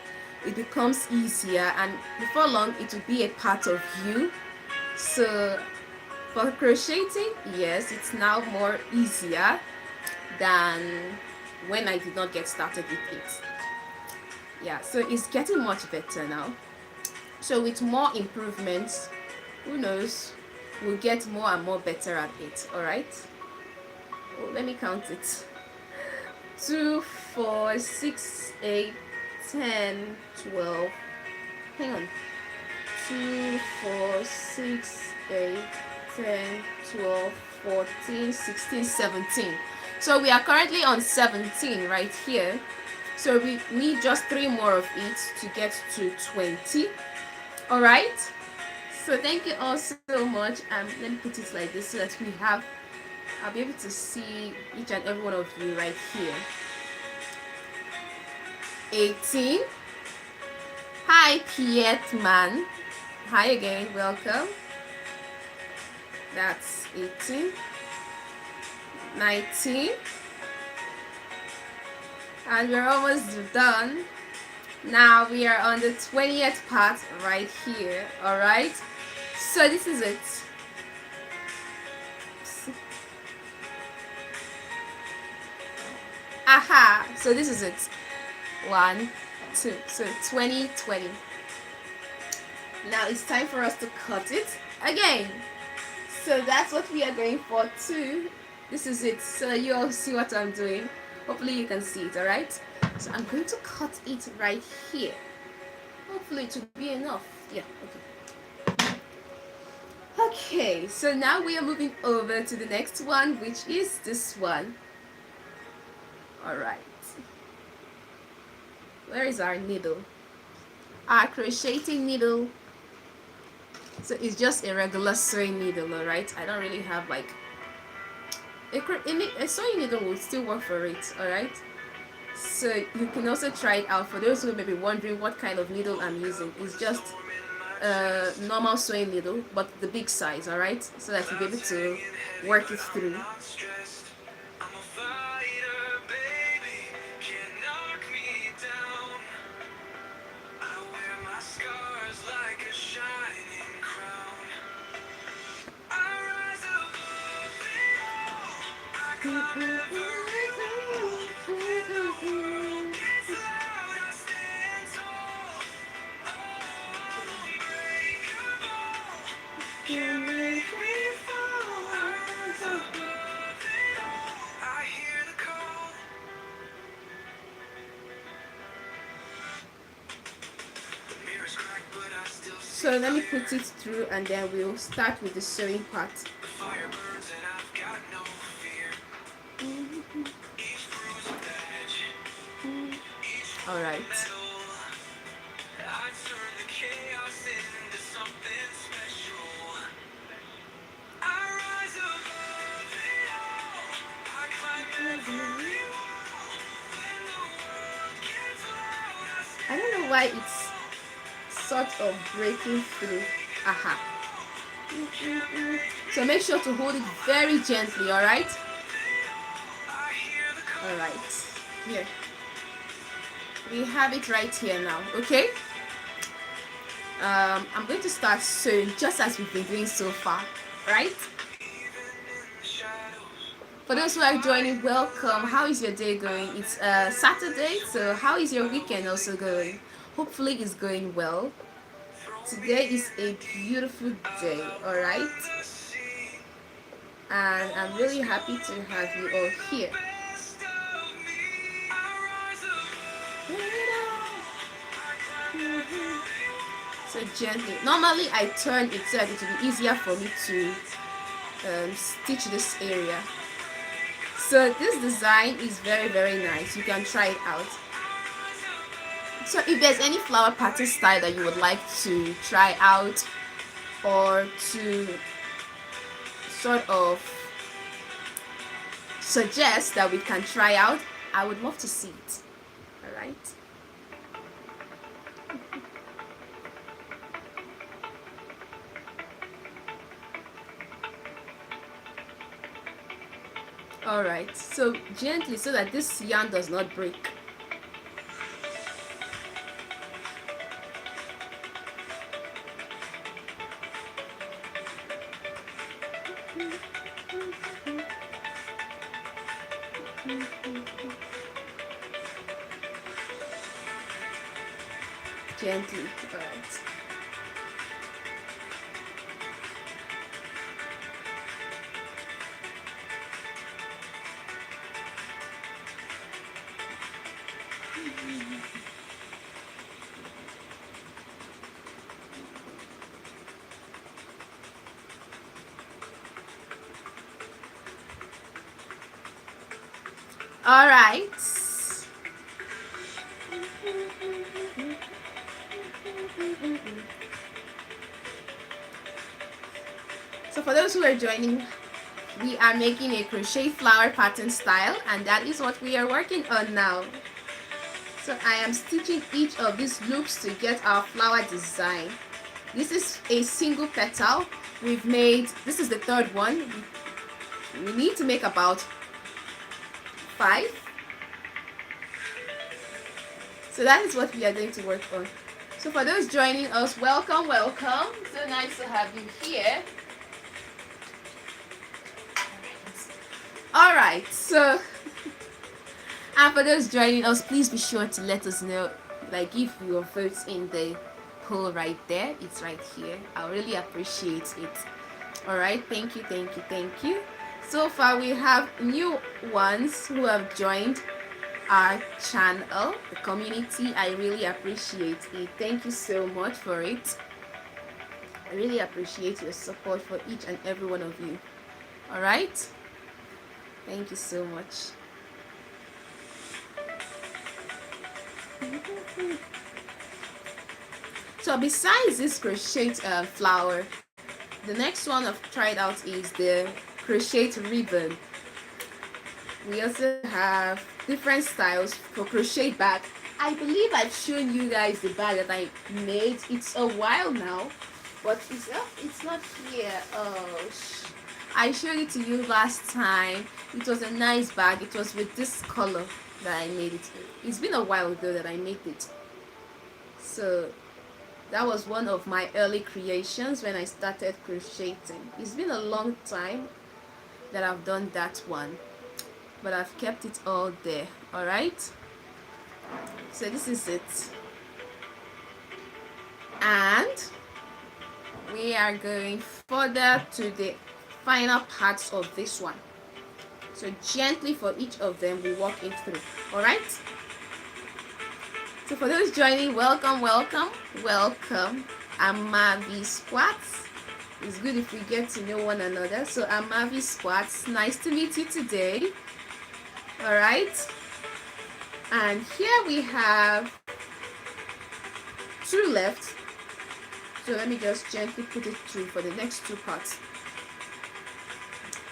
It becomes easier, and before long it will be a part of you. So for crocheting, yes, it's now more easier than when I did not get started with it. Yeah, so it's getting much better now. So with more improvements, who knows, we'll get more and more better at it. All right. Oh, let me count it. 2, 4, 6, 8, 10, 12. Hang on. 2, 4, 6, 8, 10, 12, 14, 16, 17. So we are currently on 17 right here. So we need just 3 more of it to get to 20. All right. So thank you all so much. Let me put it like this so that I'll be able to see each and every one of you right here. 18. Hi, Piet Man. Hi again, welcome. That's 18. 19. And we're almost done. Now we are on the 20th part right here, alright? So this is it. Aha! So this is it. 1, 2. So 20, 20. Now it's time for us to cut it again. So that's what we are going for too. This is it. So you all see what I'm doing. Hopefully you can see it, alright? So I'm going to cut it right here. Hopefully it will be enough. Yeah, okay. Okay, so now we are moving over to the next one, which is this one. Alright. Where is our needle? Our crocheting needle. So it's just a regular sewing needle, alright? I don't really have like a sewing needle will still work for it, alright? So you can also try it out. For those who may be wondering what kind of needle I'm using, it's just a normal sewing needle, but the big size, alright? So that you'll be able to work it through. So let me put it through and then we'll start with the sewing part. Alright. I don't know why it's sort of breaking through. Aha. So make sure to hold it very gently, alright? Alright. Here. We have it right here now, okay? I'm going to start sewing just as we've been doing so far, right? For those who are joining, welcome. How is your day going? It's Saturday, so how is your weekend also going? Hopefully it's going well. Today is a beautiful day, alright? And I'm really happy to have you all here. So gently. Normally I turn it so that it will be easier for me to stitch this area. So this design is very nice. You can try it out. So if there's any flower pattern style that you would like to try out or to sort of suggest that we can try out, I would love to see it. Alright. Alright, so gently so that this yarn does not break. Gently, alright. Alright. So for those who are joining, we are making a crochet flower pattern style, and that is what we are working on now. So I am stitching each of these loops to get our flower design. This is a single petal. We've made, this is the third one. We need to make about 5. So that is what we are going to work on. So for those joining us, welcome. So nice to have you here. Alright, so and for those joining us, please be sure to let us know, like give your votes in the poll right there. It's right here. I really appreciate it. Alright, thank you. So far we have new ones who have joined our channel, the community. I really appreciate it. Thank you so much for it. I really appreciate your support for each and every one of you. Alright, thank you so much. So besides this crochet flower, the next one I've tried out is the crochet ribbon. We also have different styles for crochet bag. I believe I've shown you guys the bag that I made. It's a while now, but it's not here. Oh, I showed it to you last time. It was a nice bag. It was with this color that I made it. It's been a while ago that I made it. So that was one of my early creations when I started crocheting. It's been a long time that I've done that one, but I've kept it all there. Alright, so this is it, and we are going further to the final parts of this one. So gently for each of them we walk it through. Alright, so for those joining, welcome. I'm Marvy Scoarts. It's good if we get to know one another. So I'm Marvy Scoarts. Nice to meet you today. Alright, and here we have 2 left. So let me just gently put it through for the next 2 parts.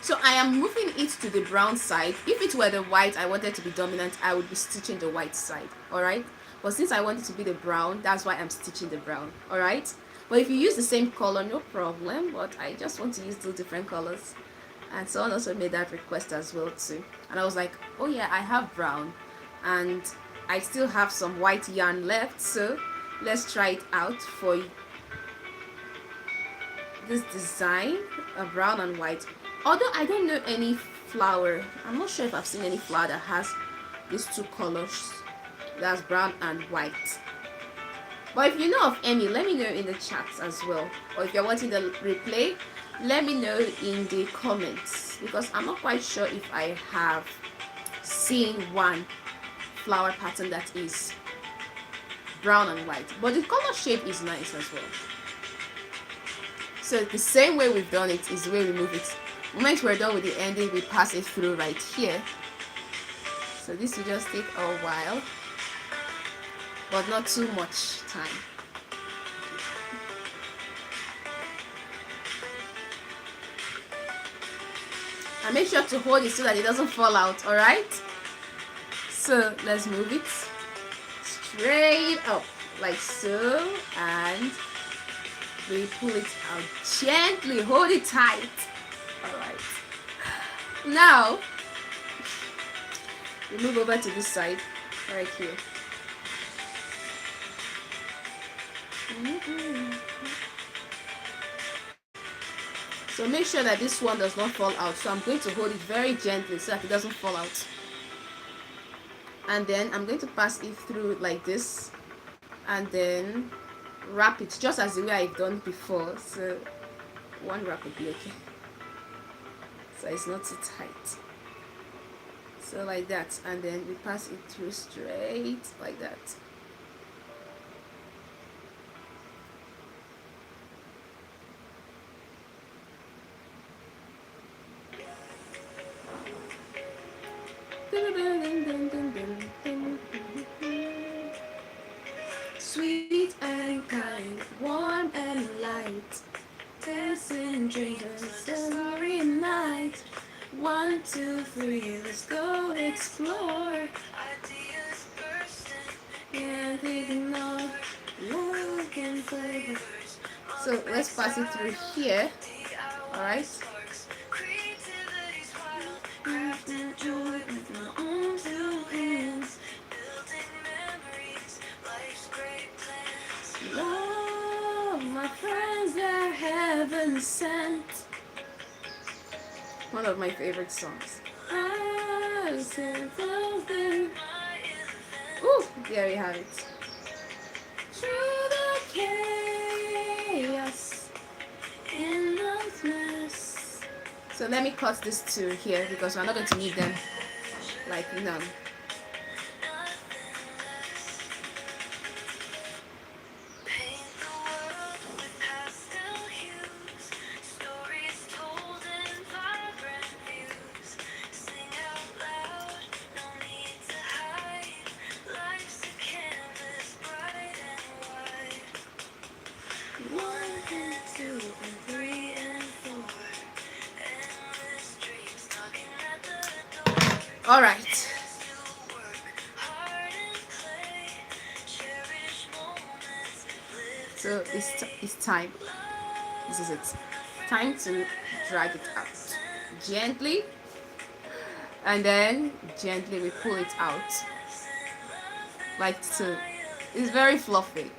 So I am moving it to the brown side. If it were the white I wanted to be dominant, I would be stitching the white side. Alright, but since I want it to be the brown, that's why I'm stitching the brown. Alright, but if you use the same color, no problem, but I just want to use 2 different colors. And someone also made that request as well too, and I was like, oh yeah, I have brown and I still have some white yarn left, so let's try it out for this design of brown and white. Although I don't know any flower, I'm not sure if I've seen any flower that has these 2 colors, that's brown and white. But if you know of any, let me know in the chats as well, or if you're watching the replay, let me know in the comments, because I'm not quite sure if I have seen one flower pattern that is brown and white, but the color shape is nice as well. So the same way we've done it is the way we move it. The moment we're done with the ending, we pass it through right here. So this will just take a while, but not too much time. And make sure to hold it so that it doesn't fall out, alright? So let's move it straight up like so, and we pull it out gently, hold it tight. Alright. Now we move over to this side right here. So make sure that this one does not fall out. So I'm going to hold it very gently so that it doesn't fall out. And then I'm going to pass it through like this, and then wrap it just as the way I've done before. So one wrap would be okay, so it's not too tight. So like that, and then we pass it through straight like that. Sweet and kind, warm and light, dancing dreams, starry night. 1, 2, 3, let's go explore. Ideas bursting, Can't ignore look and flavor. So let's pass it through here. Alright. sparks, creativity's wild, Craft and joy with my own two hands. building memories, life's great plans. Love, my friends, they're heaven sent. One of my favorite songs. I said something. Ooh, there we have it. Through the chaos in the mess. So let me cut this to here because we're not going to need them like now. Paint the world with pastel hues, stories told in vibrant views. Sing out loud, no need to hide. Life's a canvas, bright and wide. 1 and 2 and 3 and 4. Endless dreams knocking at the door. All right. To work hard and play, cherish moments, live So it's time. This is it. Time to drag it out gently, and then gently we pull it out like so. It's very fluffy.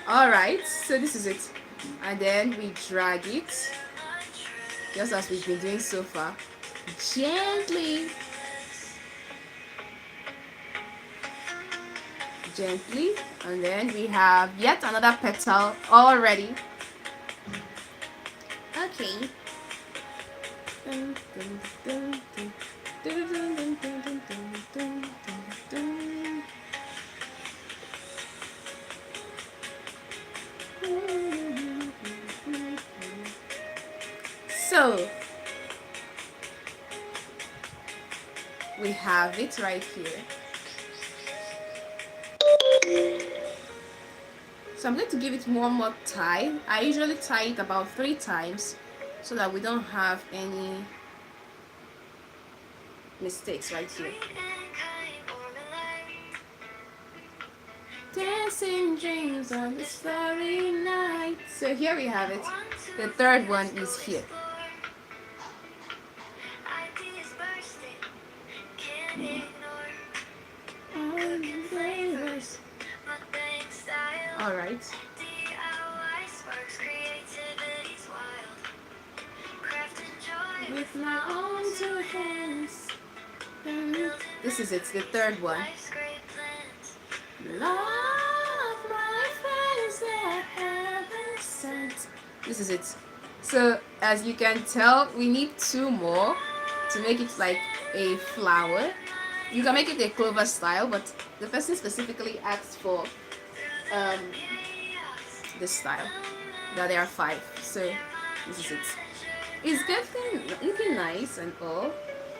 All right, so this is it, and then we drag it just as we've been doing so far, gently, gently, and then we have yet another petal all ready. Okay. Dun, dun, dun, dun, dun, dun, dun, dun, dun, dun, dun, dun. So we have it right here. So I'm going to give it one more tie. I usually tie it about 3 times so that we don't have any mistakes right here. Dancing dreams on this starry night. So here we have it. The third one is here. ideas bursting, can't ignore. Flavors. Mukbang style, All right. DIY sparks, creativity's wild. Craft and joy With my own 2 hands. This is it. The third one. life's great plans. Love my friends that heaven sent. This is it. So as you can tell, we need 2 more to make it like a flower. You can make it a clover style, but the person specifically asked for um, this style. That there are 5, so this is it. It's getting looking nice and all.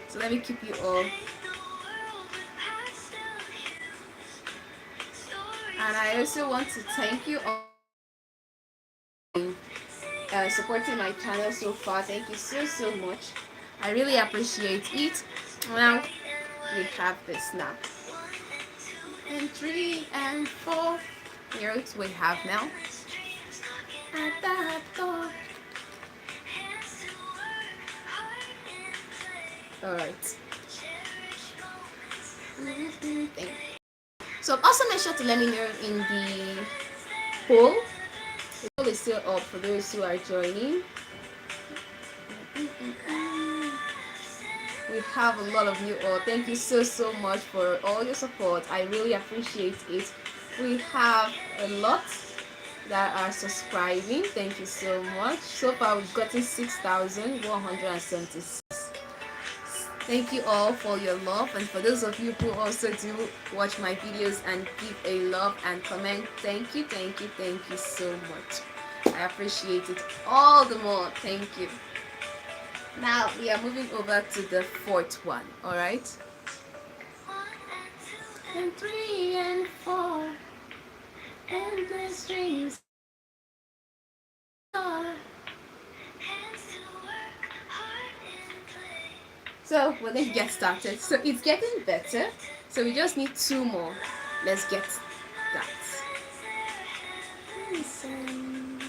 So let me keep you all. And I also want to thank you all supporting my channel so far. Thank you so much. I really appreciate it. Now we have this now. And 3 and 4. Here it we have now. Alright. So also make sure to let me know in the poll. The poll is still up for those who are joining. We have a lot of you all. Thank you so much for all your support. I really appreciate it. We have a lot that are subscribing. Thank you so much. So far we've gotten 6,176. Thank you all for your love, and for those of you who also do watch my videos and give a love and comment, thank you so much. I appreciate it all the more. Thank you. Now we are moving over to the 4th one. All right. And 3 and 4 endless dreams are. So we're going to get started. So it's getting better. So we just need 2 more. Let's get that. Listen.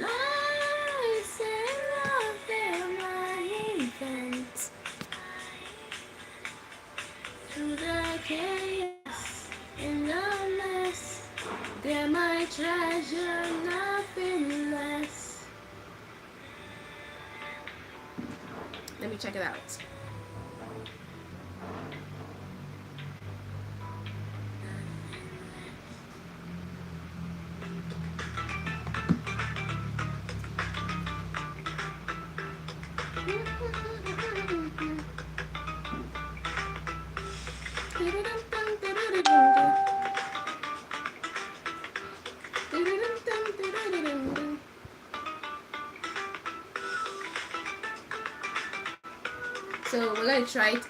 Lies and love, they're my infants. Through the chaos and the mess, they're my treasure, nothing less. Let me check it out. So we're going to try it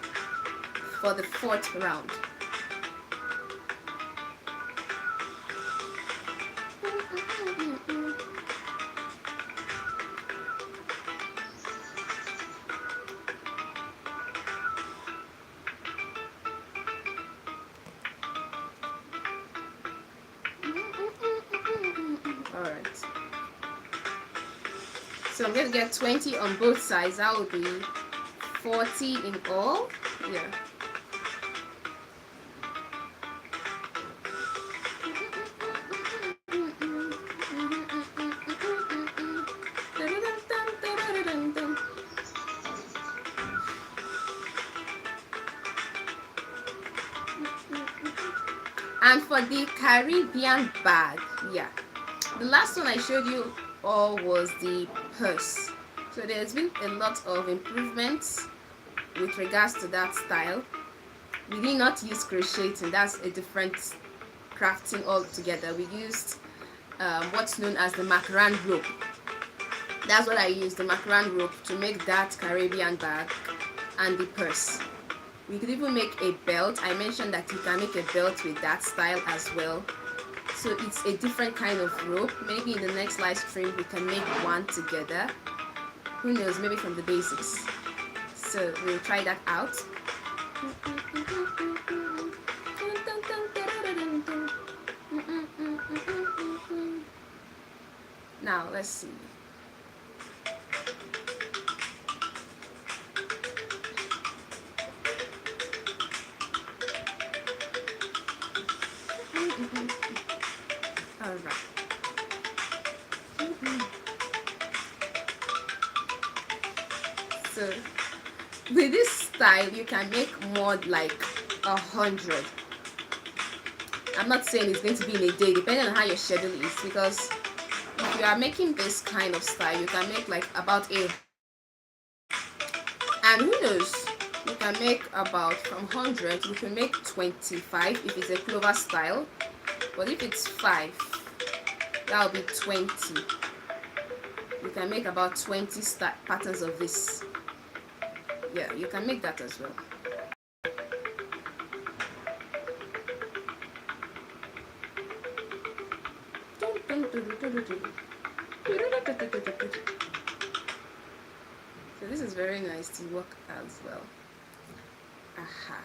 for the 4th round. Alright. So I'm going to get 20 on both sides. That will be 40 in all. Yeah. And for the Caribbean bag, yeah, the last one I showed you all was the purse. So there's been a lot of improvements with regards to that style. We did not use crocheting, that's a different crafting altogether. We used what's known as the macaron rope. That's what I used, the macaron rope, to make that Caribbean bag and the purse. We could even make a belt. I mentioned that you can make a belt with that style as well. So it's a different kind of rope. Maybe in the next live stream we can make one together. Who knows, maybe from the basics. So we'll try that out. Now let's see. All right. So with this style you can make more like 100. I'm not saying it's going to be in a day, depending on how your schedule is, because if you are making this kind of style you can make like about a And who knows, you can make about from 100 you can make 25 if it's a clover style, but if it's 5, that will be 20. You can make about 20 patterns of this. Yeah, you can make that as well. So this is very nice to work as well. Aha.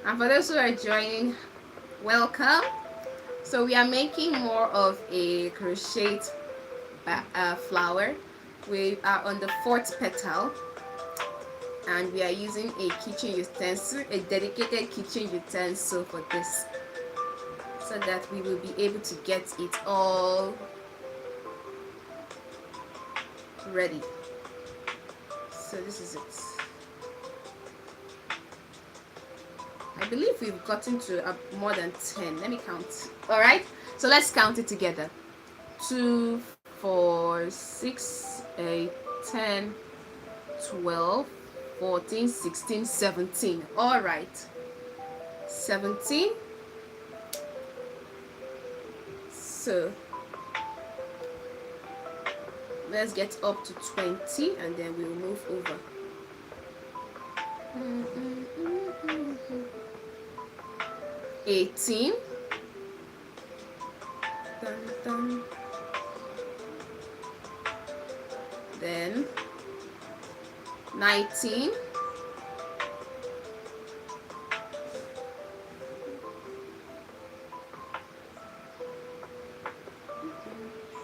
And for those who are joining, welcome. So we are making more of a crochet flower. We are on the 4th petal, and we are using a kitchen utensil, a dedicated kitchen utensil for this, so that we will be able to get it all ready. So this is it. I believe we've gotten to more than 10. Let me count. All right, so let's count it together. 2, 4, 6, 8, 10, 12, 14, 16, 17. All right, 17. So let's get up to 20 and then we'll move over. 18. Dun, dun. Then 19.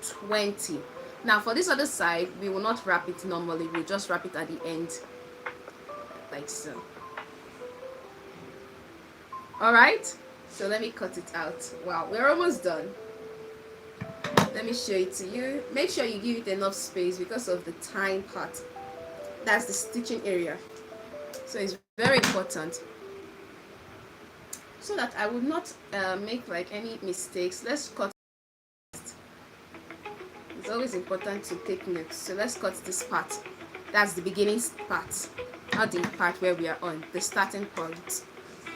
20. Now for this other side, we will not wrap it normally, we'll just wrap it at the end, like so. Alright, so let me cut it out. Wow, we're almost done. Let me show it to you. Make sure you give it enough space because of the tying part. That's the stitching area. So it's very important, so that I would not make like any mistakes. Let's cut. It's always important to take notes. So let's cut this part. That's the beginning part, not the part where we are on, the starting point.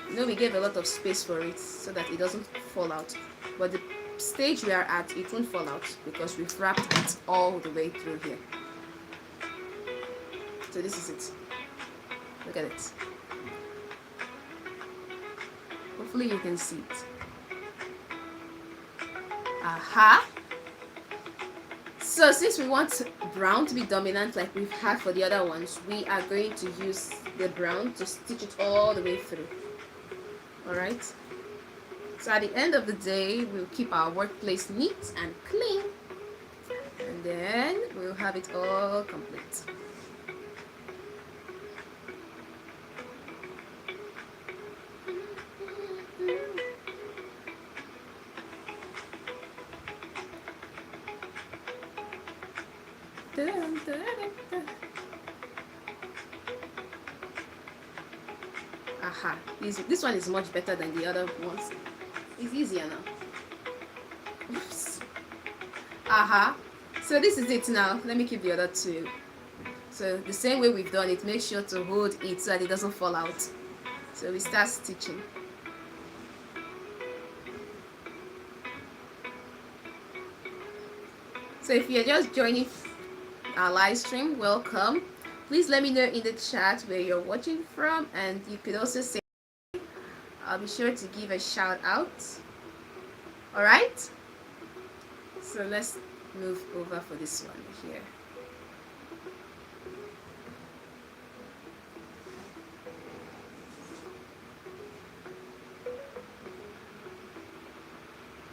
You know, we gave a lot of space for it so that it doesn't fall out, but the stage we are at, it won't fall out because we've wrapped it all the way through here. So this is it. Look at it. Hopefully you can see it. Aha. So since we want brown to be dominant like we've had for the other ones, we are going to use the brown to stitch it all the way through. Alright, so at the end of the day, we'll keep our workplace neat and clean, and then we'll have it all complete. Aha, this one is much better than the other ones. It's easier now. Oops. Aha, so this is it now. Let me keep the other two. So the same way we've done it, make sure to hold it so that it doesn't fall out. So we start stitching. So if you're just joining our live stream, welcome. Please let me know in the chat where you're watching from, and you could also say, I'll be sure to give a shout out. Alright, so let's move over for this one here.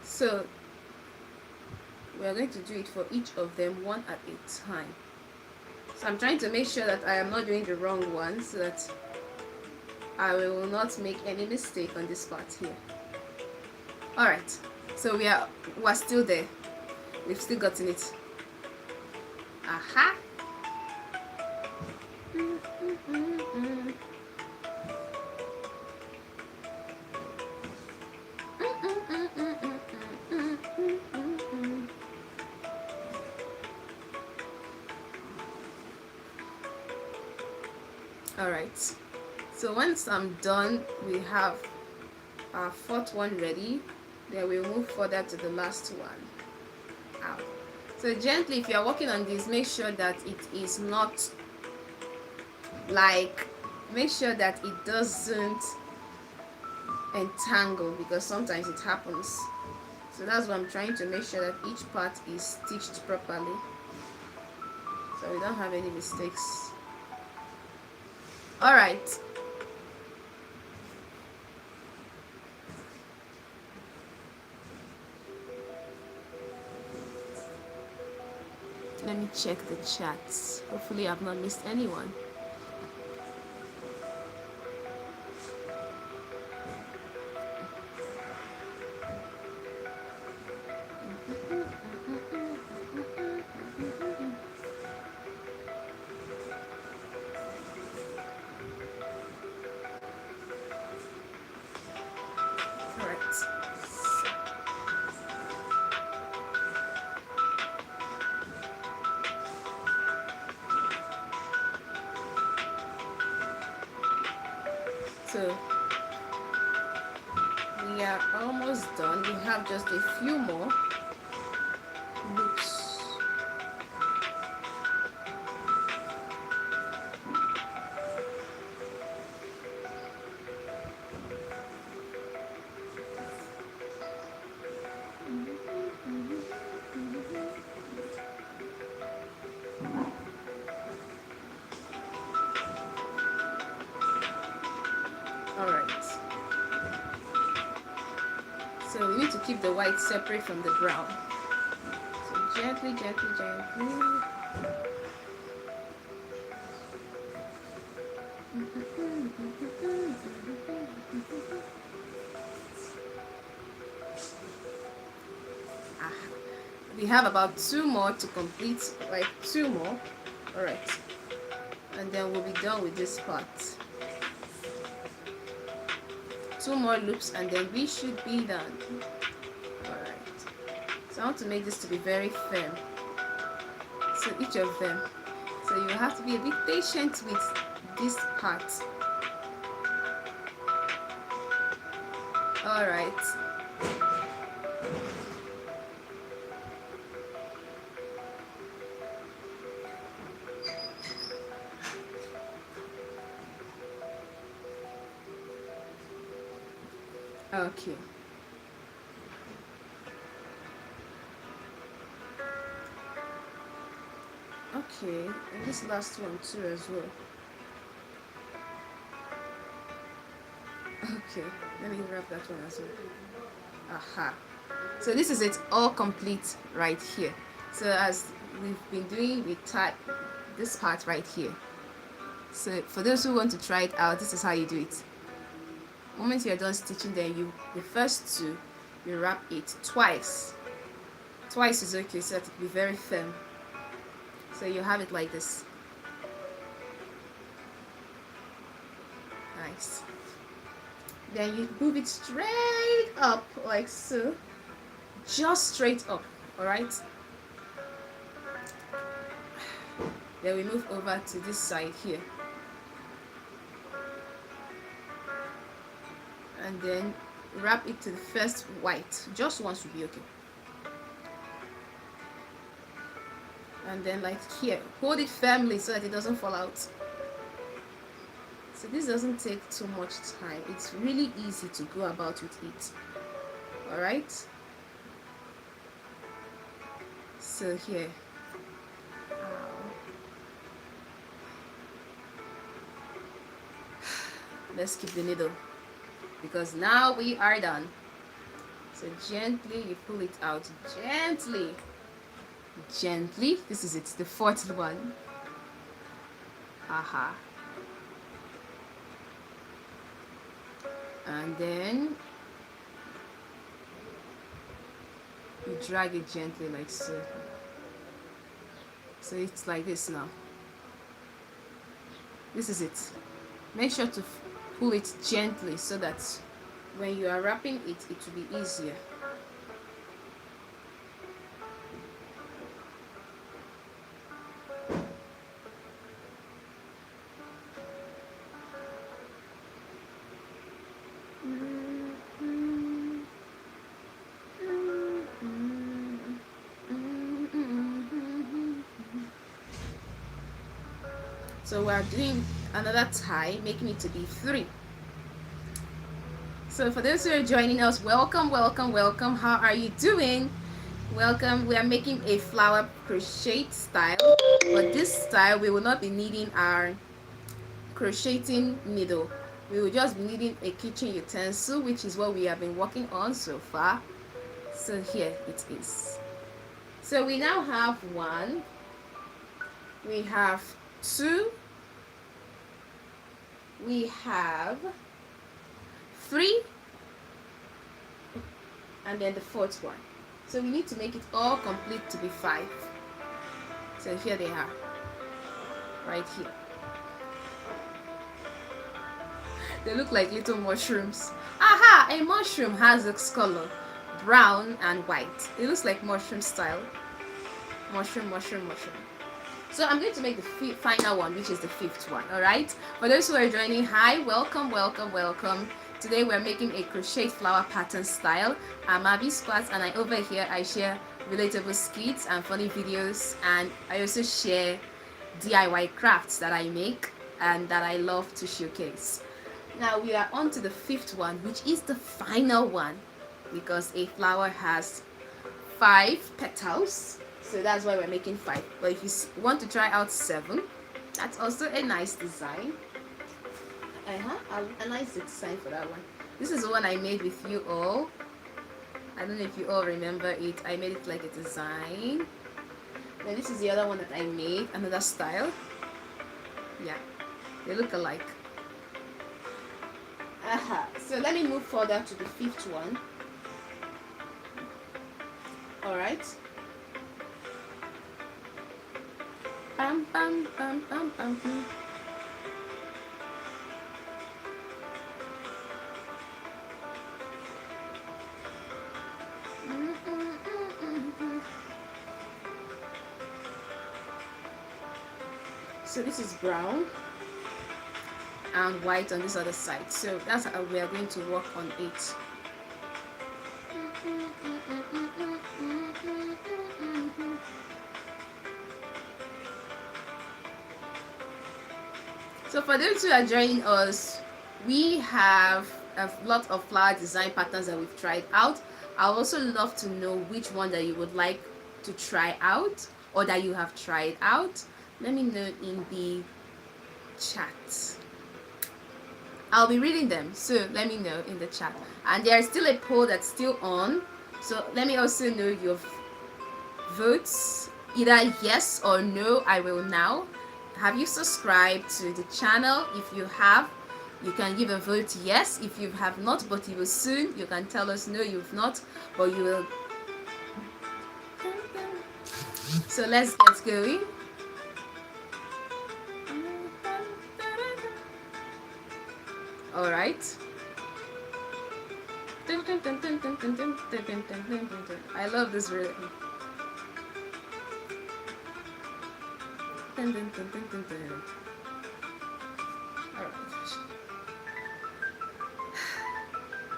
So we are going to do it for each of them one at a time. So I'm trying to make sure that I am not doing the wrong one, so that I will not make any mistake on this part here. Alright, so we're still there. We've still gotten it. Aha. All right. So once I'm done, we have our fourth one ready. Then we'll move further to the last one. Out. So gently, if you are working on this, make sure that it is not like, make sure that it doesn't entangle, because sometimes it happens. So that's why I'm trying to make sure that each part is stitched properly, so we don't have any mistakes. All right. Let me check the chats. Hopefully I've not missed anyone. All right. So we are almost done. We have just a few more loops. All right. So we need to keep the white separate from the brown. So gently, gently, gently. Ah, we have about two more to complete, like two more. All right, and then we'll be done with this part. Two more loops and then we should be done. All right, so I want to make this to be very firm, so each of them, so you have to be a bit patient with this part. All right. Okay. Okay, and this last one too as well. Okay, let me grab that one as well. Aha. So this is it, all complete right here. So as we've been doing, we tie this part right here. So for those who want to try it out, this is how you do it. The moment you're done stitching, then the first two, you wrap it twice. Twice is okay, so that it will be very firm. So you have it like this. Nice. Then you move it straight up like so. Just straight up, alright? Then we move over to this side here. And then wrap it to the first white. Just once will be okay. And then like here, hold it firmly so that it doesn't fall out. So this doesn't take too much time. It's really easy to go about with it. Alright? So here. Let's keep the needle, because now we are done. So gently you pull it out. Gently. Gently. This is it, the fourth one. Aha. And then you drag it gently like so. So it's like this now. This is it. Make sure to pull it gently so that when you are wrapping it, it will be easier. So we're doing another tie, making it to be 3. So for those who are joining us, welcome, welcome, welcome. How are you doing? Welcome. We are making a flower crochet style, but this style we will not be needing our crocheting needle. We will just be needing a kitchen utensil, which is what we have been working on so far. So here it is. So we now have 1, we have 2, we have 3, and then the 4th one. So we need to make it all complete to be 5. So here they are, right here. They look like little mushrooms. Aha! A mushroom has this color, brown and white. It looks like mushroom style. Mushroom, mushroom, mushroom. So I'm going to make the final one, which is the 5th one. Alright? For those who are joining, hi, welcome, welcome, welcome. Today we're making a crochet flower pattern style. I'm Marvy Scoarts, and over here I share relatable skits and funny videos, and I also share DIY crafts that I make and that I love to showcase. Now we are on to the 5th one, which is the final one, because a flower has 5 petals. So that's why we're making 5. But if you want to try out 7, that's also a nice design. A nice design for that one. This is the one I made with you all. I don't know if you all remember it. I made it like a design. Then this is the other one that I made, another style. Yeah, they look alike. So let me move further to the 5th one. Alright. Bam, bam, bam, bam, bam, bam. So this is brown and white on this other side. So that's how we are going to work on it. So for those who are joining us, we have a lot of flower design patterns that we've tried out. I would also love to know which one that you would like to try out or that you have tried out. Let me know in the chat. I'll be reading them, so let me know in the chat. And there's still a poll that's still on, so let me also know your votes, either yes or no. I will now. Have you subscribed to the channel? If you have, you can give a vote yes. If you have not, but you will soon, you can tell us no, you've not, but you will. So let's get going. All right. I love this rhythm.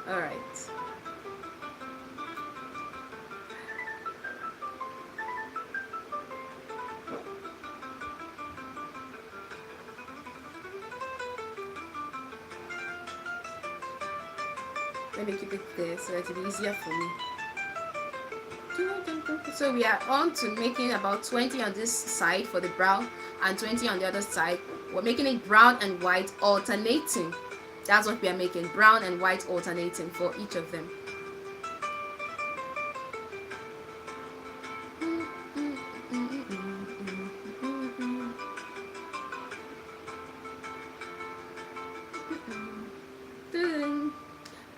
All right. Let me keep it there so that it will be easier for me. So we are on to making about 20 on this side for the brown and 20 on the other side. We're making it brown and white alternating. That's what we are making, brown and white alternating for each of them.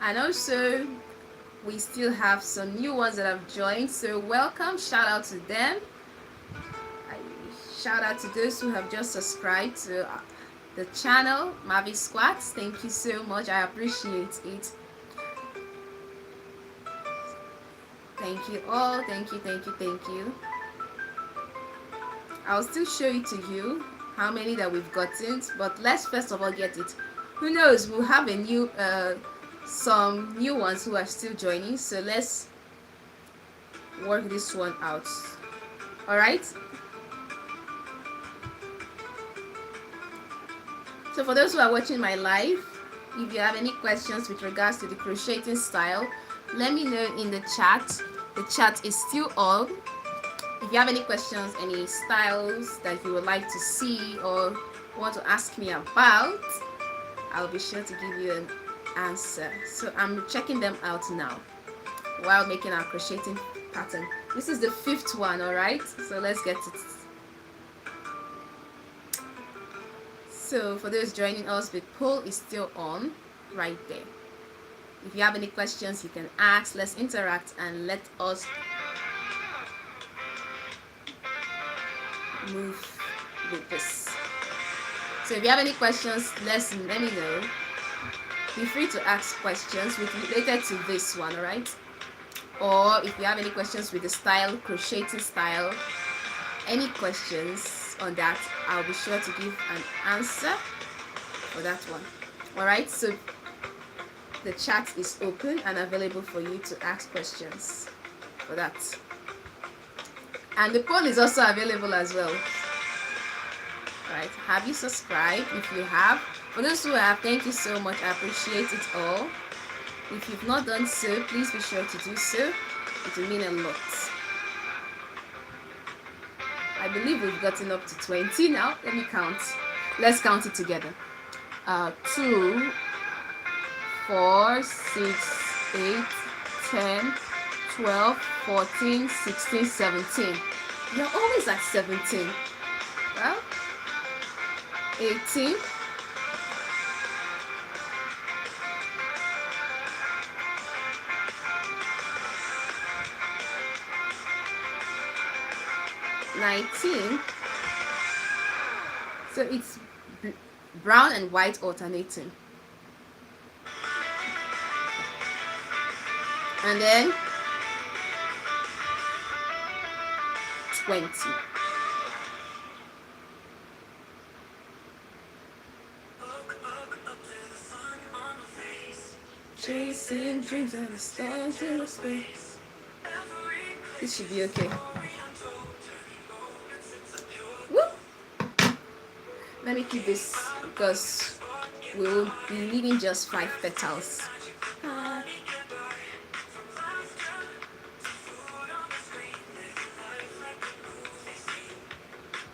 And also we still have some new ones that have joined, so welcome, shout out to them. Shout out to those who have just subscribed to the channel Marvy Scoarts. Thank you so much. I appreciate it. Thank you all. Thank you, thank you, thank you. I'll still show it to you how many that we've gotten, but let's first of all get it. Who knows, we'll have a new some new ones who are still joining, so let's work this one out. All right, so for those who are watching my live, if you have any questions with regards to the crocheting style, let me know in the chat. The chat is still on. If you have any questions, any styles that you would like to see or want to ask me about, I'll be sure to give you an answer. So I'm checking them out now while making our crocheting pattern. This is the 5th one, all right? So let's get it. So for those joining us, the poll is still on right there. If you have any questions, you can ask. Let's interact and let us move with this. So if you have any questions, let me know. Be free to ask questions related to this one, alright? Or if you have any questions with the style, crocheting style, any questions on that, I'll be sure to give an answer for that one. Alright, so the chat is open and available for you to ask questions for that. And the poll is also available as well. Right, have you subscribed? If you have, for those who have, thank you so much. I appreciate it all. If you've not done so, please be sure to do so. It will mean a lot. I believe we've gotten up to 20 now. Let me count. Let's count it together. 2, 4, 6, 8, 10, 12, 14, 16, 17. You're always at 17. Well, 18, 19. So it's brown and white alternating. And then 20. Chasing dreams and the stars in the space. This should be okay. Woo! Let me keep this because we will be leaving just 5 petals.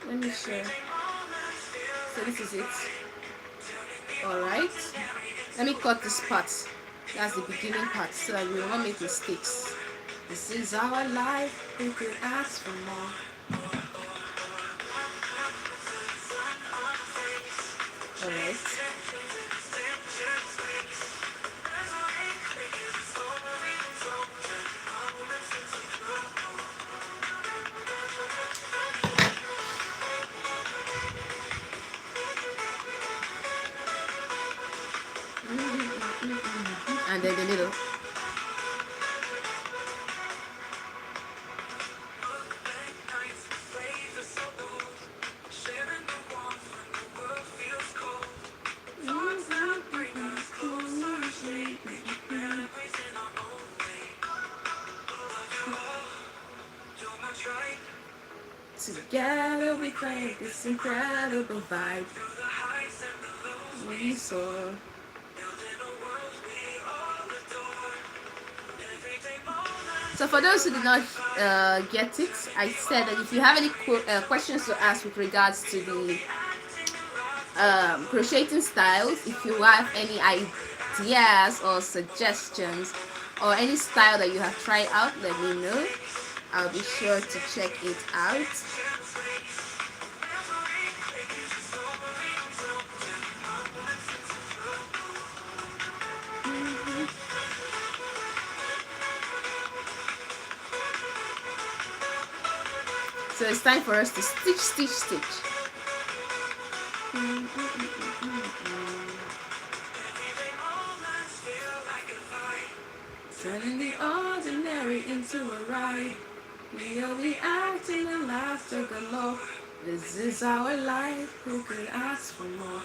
Let me share. So this is it. Alright. Let me cut this part. That's the beginning part so that we will not make mistakes. This is our life. We could ask for more. Alright. And then the middle. Together we create this incredible vibe. We soar. So for those who did not get it, I said that if you have any questions to ask with regards to the crocheting styles, if you have any ideas or suggestions or any style that you have tried out, let me know. I'll be sure to check it out. So So it's time for us to stitch, stitch, stitch. Turning the ordinary into a ride. We'll be acting and laughter galore. This is our life. Who could ask for more?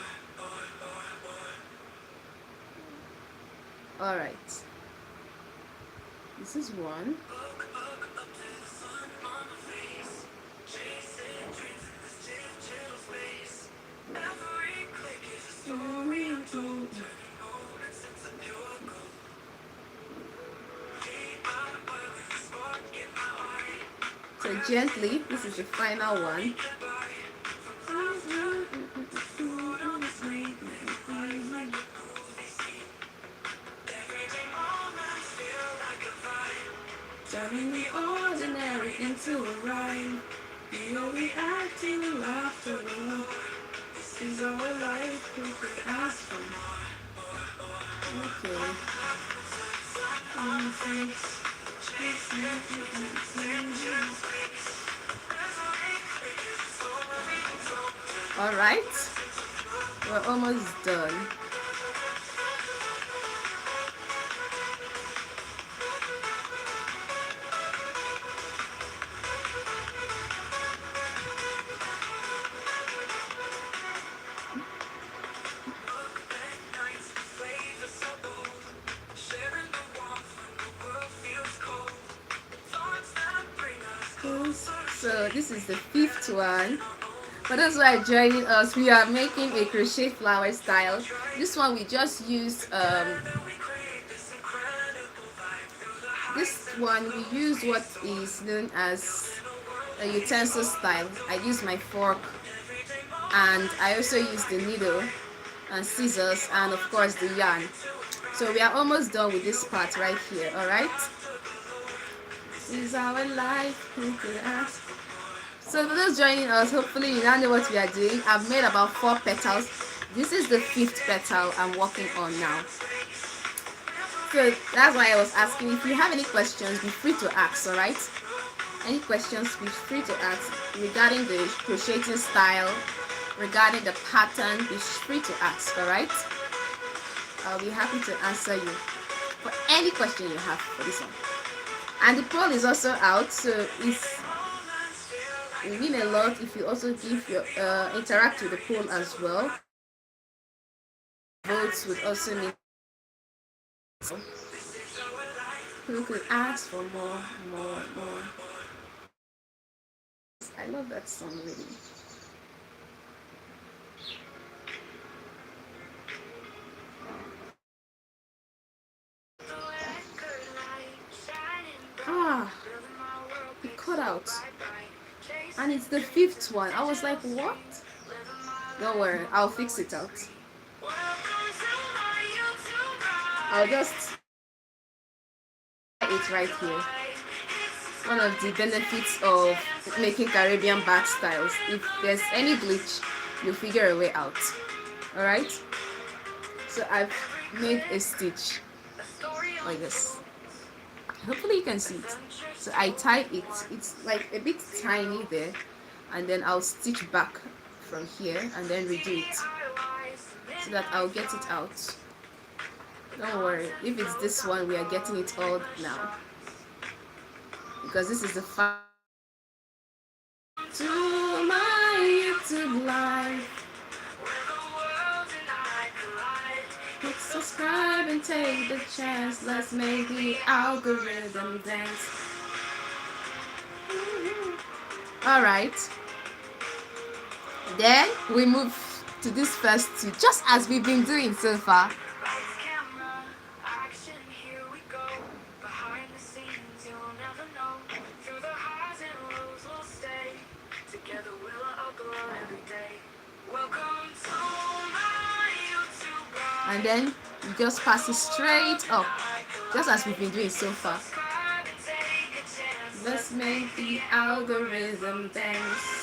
Alright. This is one. So gently, this is the final one. Turning the ordinary into a rhyme. We'll be acting and laughter alone. This is our life, who could ask for more? Okay. Alright, we're almost done. So this is the fifth one. For those who are joining us, we are making a crochet flower style. This one we just used this one we use what is known as a utensil style. I use my fork, and I also use the needle and scissors, and of course the yarn. So we are almost done with this part right here. Alright, this is our life, who could ask? So for those joining us, hopefully you now know what we are doing. I've made about 4 petals. This is the 5th petal I'm working on now. So that's why I was asking, if you have any questions, be free to ask. Alright, any questions, be free to ask regarding the crocheting style, regarding the pattern, be free to ask. Alright, I'll be happy to answer you for any question you have for this one. And the poll is also out, so it's you mean a lot if you also give your interact with the poll as well. Votes would also mean who could ask for more. I love that song really. Ah, it cut out. And it's the 5th one. I was like, what? Don't worry, I'll fix it out. I'll just it right here. One of the benefits of making Caribbean bath styles. If there's any bleach, you'll figure a way out. Alright? So I've made a stitch like this. Hopefully you can see it. So I tie it. It's like a bit tiny there. And then I'll stitch back from here and then redo it so that I'll get it out. Don't worry, if it's this one, we are getting it all now, because this is the to my YouTube live. Hit subscribe and take the chance. Let's make the algorithm dance. Alright, then we move to this first two, just as we've been doing so far. And then you just pass it straight up, just as we've been doing so far. Let's make the algorithm dance.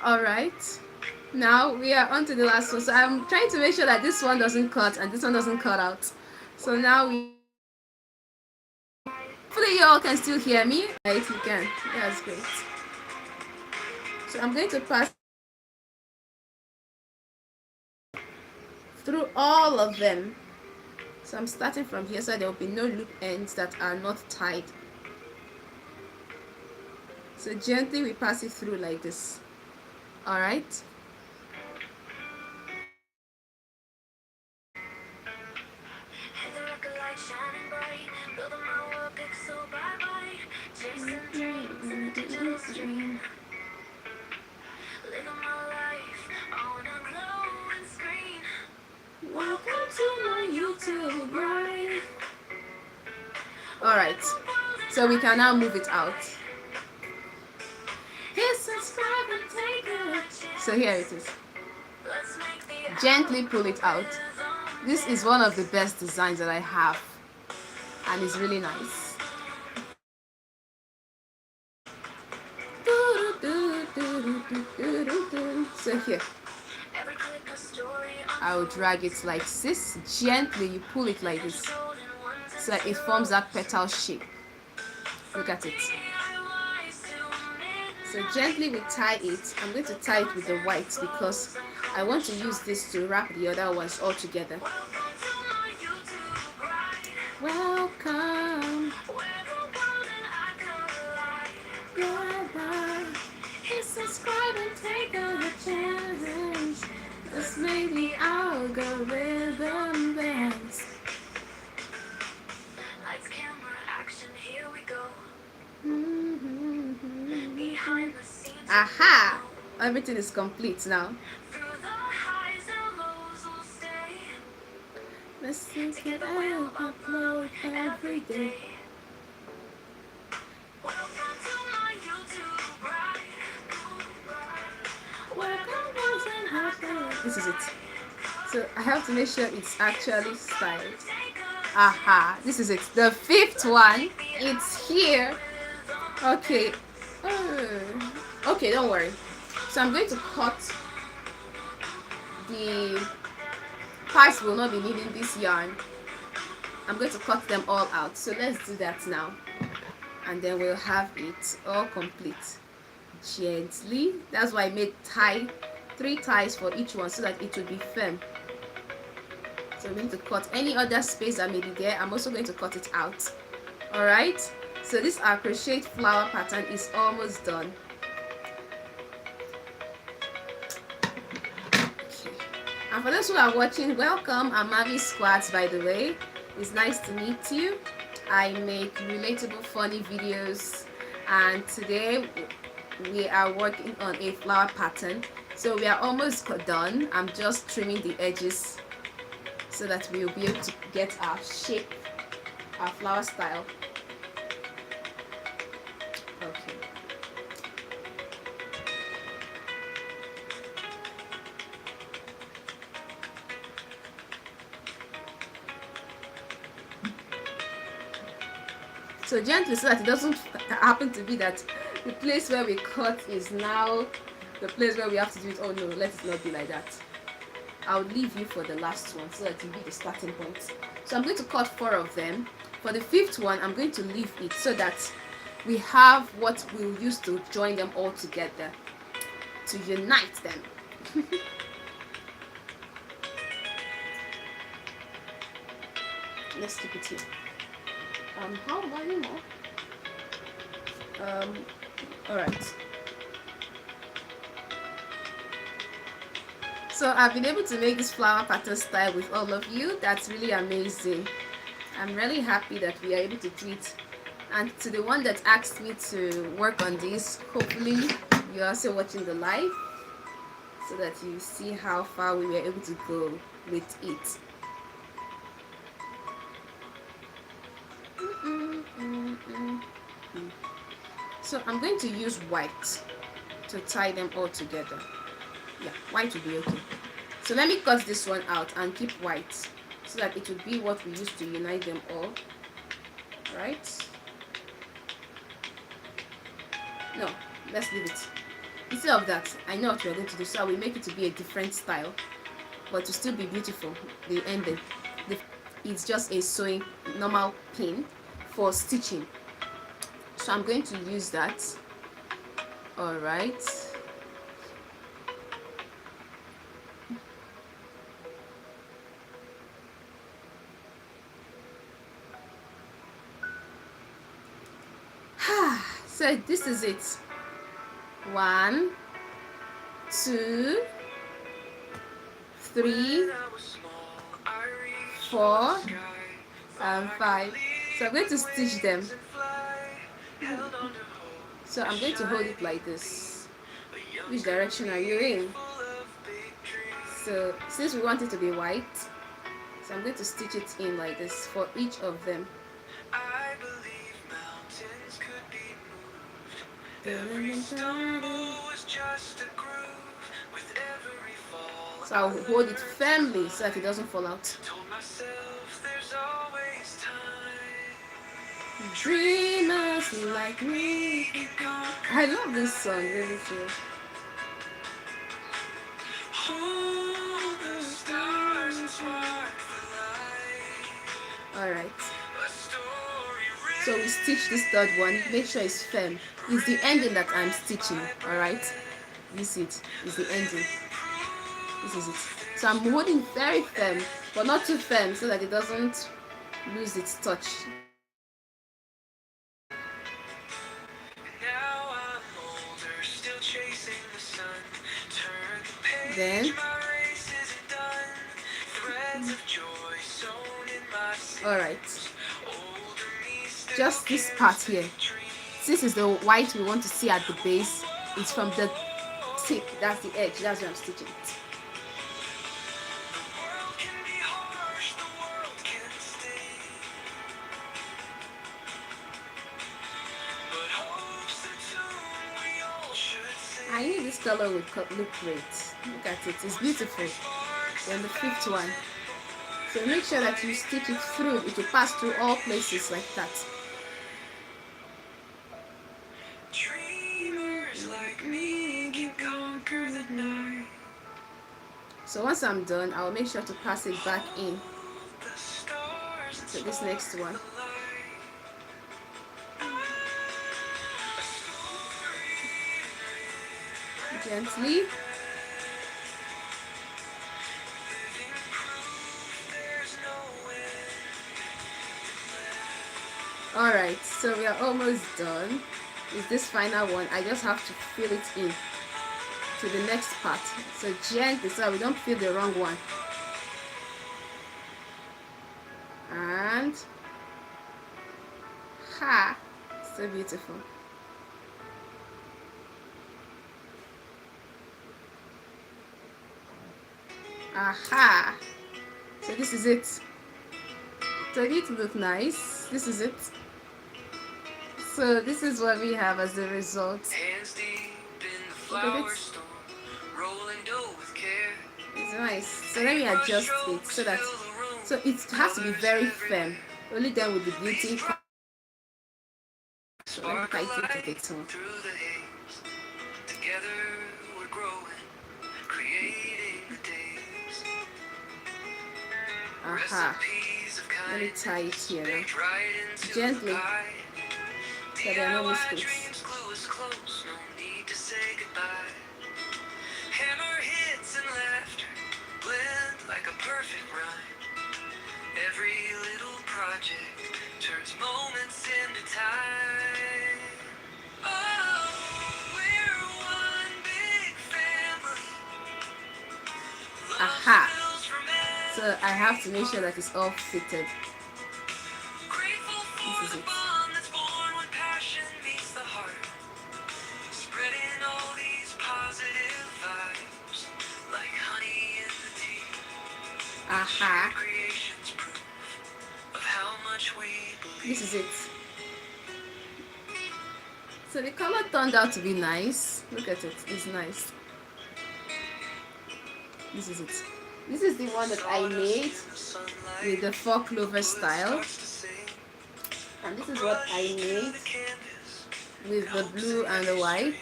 Alright, Now we are on to the last one. So I'm trying to make sure that this one doesn't cut and this one doesn't cut out. So now we are on to the last one. Hopefully you all can still hear me. Right, you can. That's great. So I'm going to pass through all of them. So I'm starting from here so there will be no loop ends that are not tied. So gently we pass it through like this. Alright. Welcome to my YouTube, right? Alright. So we can now move it out. Hit subscribe and take it. So here it is. Gently pull it out. This is one of the best designs that I have, and it's really nice. So here, I will drag it like this. Gently, you pull it like this, so that it forms that petal shape. Look at it. So gently we tie it. I'm going to tie it with the white because I want to use this to wrap the other ones all together. Welcome. Hit subscribe and take a chance. This may be algorithm dance. Lights, camera, action, here we go. Behind the scenes. Aha! Everything is complete now. Through the highs and lows we'll stay. Let's take it out, upload every day. Welcome to my YouTube, right? This is it. So I have to make sure it's actually styled. Aha, this is it. The fifth one. It's here. Okay. Okay, don't worry. So I'm going to cut the parts will not be needing this yarn. I'm going to cut them all out. So let's do that now. And then we'll have it all complete. Gently. That's why I made 3 ties for each one so that it will be firm. So I'm going to cut any other space that may be there. I'm also going to cut it out. Alright. So this our crochet flower pattern is almost done. Okay. And for those who are watching, welcome. I'm Marvy Scoarts, by the way. It's nice to meet you. I make relatable, funny videos, and today we are working on a flower pattern. So we are almost done. I'm just trimming the edges so that we will be able to get our shape, our flower style. Okay. So gently, so that it doesn't happen to be that the place where we cut is now the place where we have to do it. Oh no, let it not be like that. I'll leave you for the last one so that it will be the starting point. So I'm going to cut 4 of them. For the 5th one, I'm going to leave it so that we have what we'll use to join them all together, to unite them. Let's keep it here. How many more? Alright. So I've been able to make this flower pattern style with all of you. That's really amazing. I'm really happy that we are able to do it. And to the one that asked me to work on this, hopefully you're also watching the live so that you see how far we were able to go with it. So I'm going to use white to tie them all together. Yeah, white will be okay. So let me cut this one out and keep white so that it will be what we use to unite them all. Right? No, let's leave it. Instead of that, I know what we're going to do, so I will make it to be a different style, but to still be beautiful. The ending, it's just a sewing normal pin for stitching. So I'm going to use that. All right. So this is it. 1, 2, 3, 4, and 5. So I'm going to stitch them. So I'm going to hold it like this. Which direction are you in? So since we want it to be white, so I'm going to stitch it in like this for each of them. I believe mountains could be moved. Every stumble was just a groove. With every fall, So I'll hold it firmly so that it doesn't fall out. told myself there's always time. Dreamers like me. I love this song, really too. Hold the stars and spark the light. Alright. A story So we stitch this third one. Make sure it's firm. It's the ending that I'm stitching. Alright. You see it. It's the ending. This is it. So I'm holding very firm, but not too firm so that it doesn't lose its touch. Now I'm older, still chasing the sun. Turn the page, Then, my race isn't done. Threads of joy sewn in my skin. alright. Older me still Just this part cares here. for dreams. This is the white we want to see at the base. It's from the tip. That's the edge. That's where I'm stitching it. The world can be harsh, the world can sting. But hope's the tune we all should sing. I knew this color would look great. Look at it. It's beautiful. Then the fifth one. So make sure that you stitch it through. It will pass through all places like that. Dreamers like me can conquer the night. So once I'm done, I'll make sure to pass it back in The stars and to this next one. the light. Gently. Living proof there's no end. Alright, so we are almost done with this final one. I just have to fill it in to the next part. So gently so we don't fill the wrong one. And ha! So beautiful. Aha! So this is it. So it look nice. This is it. So this is what we have as the result. Hands deep in the Look at flower it. storm, rolling dough with care. It's nice. So let me adjust it so that it has to be very firm. Only then will the beauty. So let me tighten it a bit more. Through the haze, together we're growing, creating the days. Aha. Recipes of Let me kindness tie it here now. baked right into Gently. the pie. So there are no DIY mistakes. dreams glue us close, no need to say goodbye. Hammer hits and laughter blend like a perfect rhyme. Every little project turns moments into time. Oh, we're one big family. Love Aha. spills from So I have to make sure that it's all fitted. Grateful for This is the it. bond that's born when passion meets the heart. Spreading all these positive vibes like honey in the tea. Aha. Creation's proof of how much we believe. This is it. So the color turned out to be nice. Look at it. It's nice. This is it. This is the one that I made with the 4 clover style. And this is what I made with the blue and the white.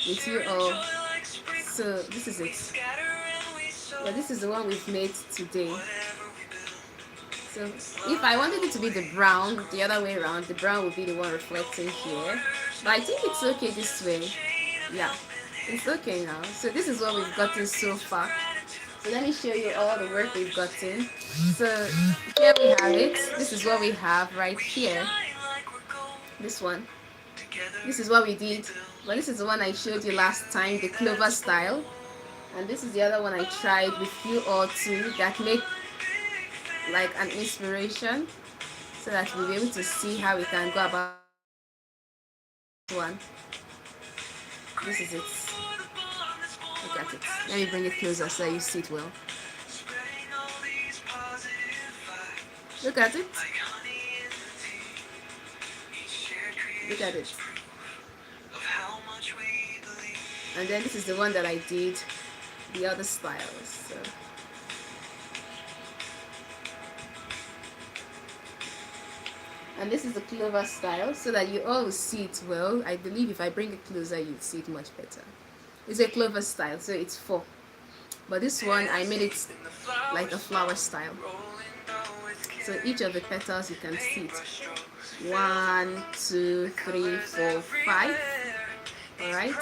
with you all. So this is it. Yeah, this is the one we've made today. So if I wanted it to be the brown, the other way around, the brown would be the one reflecting here. But I think it's okay this way. Yeah, it's okay now. So this is what we've gotten so far. So let me show you all the work we've gotten. So here we have it. This is what we have right here. This one. This is what we did. But this is the one I showed you last time, the clover style. And this is the other one I tried with you all too, that made like an inspiration, so that we'll be able to see how we can go about one. This is it. Look at it. Let me bring it closer so you see it well. Look at it. Look at it. And then this is the one that I did the other styles. So and this is the clover style, so that you all will see it well. I believe if I bring it closer you'll see it much better. It's a clover style, so it's 4. But this one I made it like a flower style. So each of the petals you can see it. 1, 2, 3, 4, 5. Alright.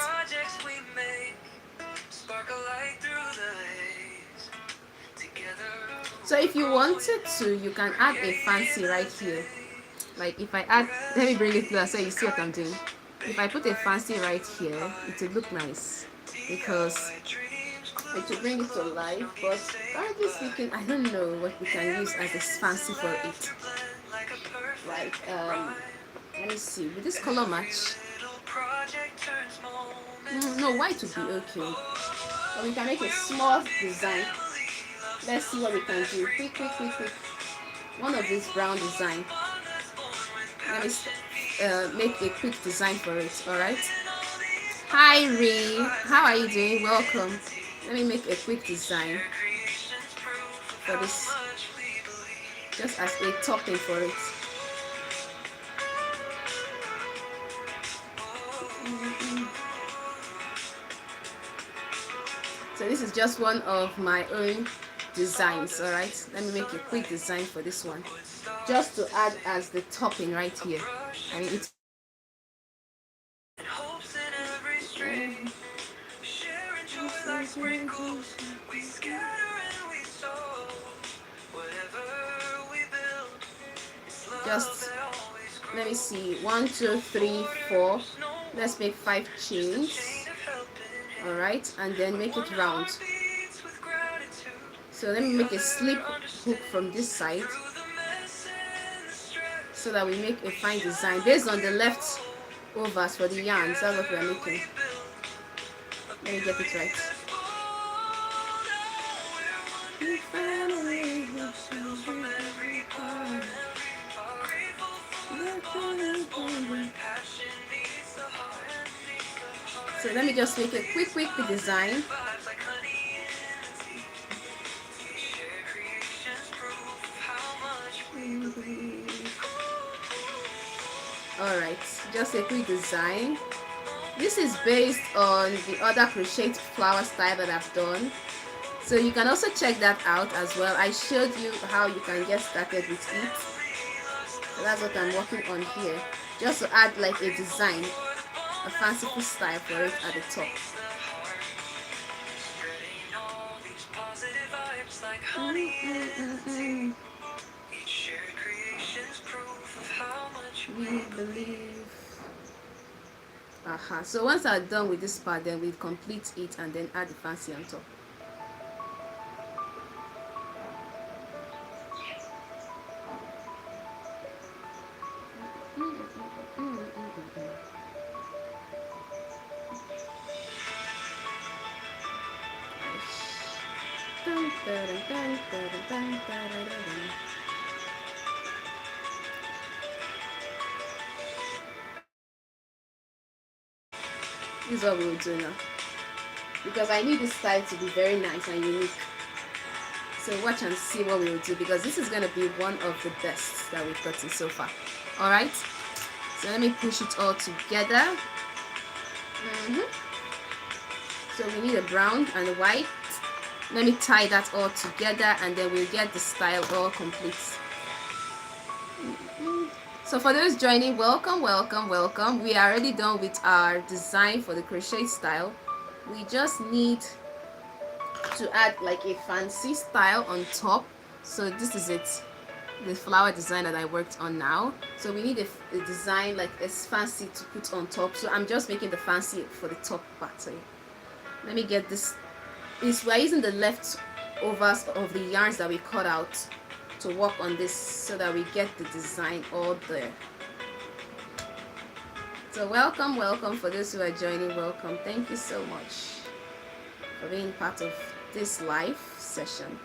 So if you wanted to, you can add a fancy right here. Like if I add, let me bring it closer so you see what I'm doing. If I put a fancy right here, it will look nice, because I should bring it to life, but frankly speaking, I don't know what we can use as a fancy for it. Like, let me see, with this color match, no, white would be okay. But we can make a small design. Let's see what we can do. Quick, quick, quick, quick. One of these brown design. Let me make a quick design for it, alright? Hi Ray, how are you doing? Welcome. Let me make a quick design for this, just as a topping for it. So this is just one of my own designs, alright? Let me make a quick design for this one, just to add as the topping right here. I mean, it's just, let me see, 1, 2, 3, 4. Let's make 5 chains, alright, and then make it round. So let me make a slip hook from this side, so that we make a fine design based on the leftovers for the yarns. That's what we are making. Let me get it right. So let me just make a quick design. Alright, just a quick design. This is based on the other crochet flower style that I've done, so you can also check that out as well. I showed you how you can get started with it. So that's what I'm working on here, just to add like a design, a fanciful style for it at the top. We believe. So once I'm done with this part, then we'll complete it and then add the fancy on top. This is what we will do now, because I need this style to be very nice and unique. So watch and see what we will do, because this is going to be one of the best that we've gotten so far. Alright, so let me push it all together. So we need a brown and a white. Let me tie that all together and then we'll get the style all complete. So for those joining, welcome, welcome, welcome. We are already done with our design for the crochet style. We just need to add like a fancy style on top. So this is it, the flower design that I worked on now. So we need a design like it's fancy to put on top. So I'm just making the fancy for the top part. So let me get this. We're using the leftovers of the yarns that we cut out to work on this so that we get the design all there. So welcome, welcome for those who are joining, welcome. Thank you so much for being part of this live session.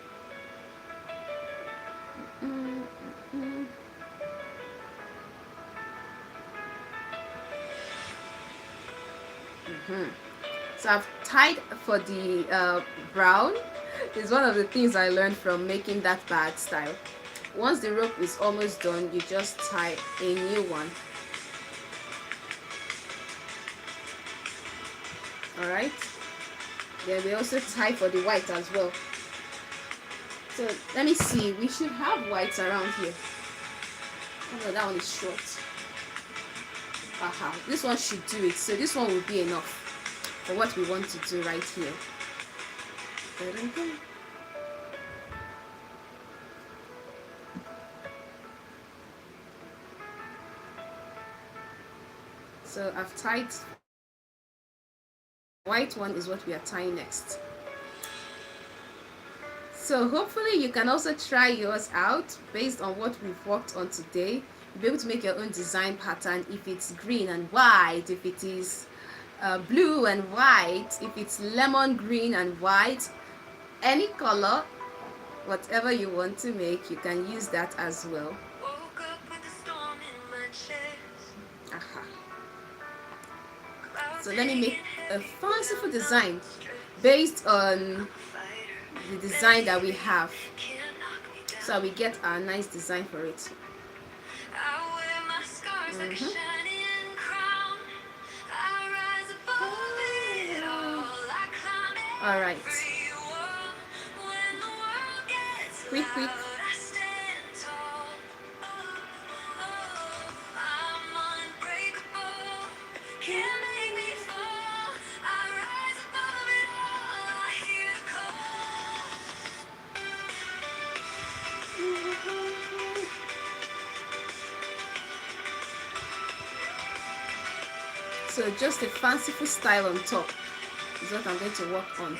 So I've tied for the brown. It's one of the things I learned from making that bag style. Once the rope is almost done, you just tie a new one. Alright, then we also tie for the white as well. So let me see, we should have whites around here. Oh no, that one is short. Aha, this one should do it. So this one will be enough for what we want to do right here. So I've tied. White one is what we are tying next. So hopefully you can also try yours out based on what we've worked on today. You'll be able to make your own design pattern if it's green and white, if it is blue and white, if it's lemon green and white, any color, whatever you want to make, you can use that as well. Aha. So let me make a fanciful design based on the design that we have, so we get our nice design for it. All right, quick. So just a fanciful style on top is what I'm going to work on.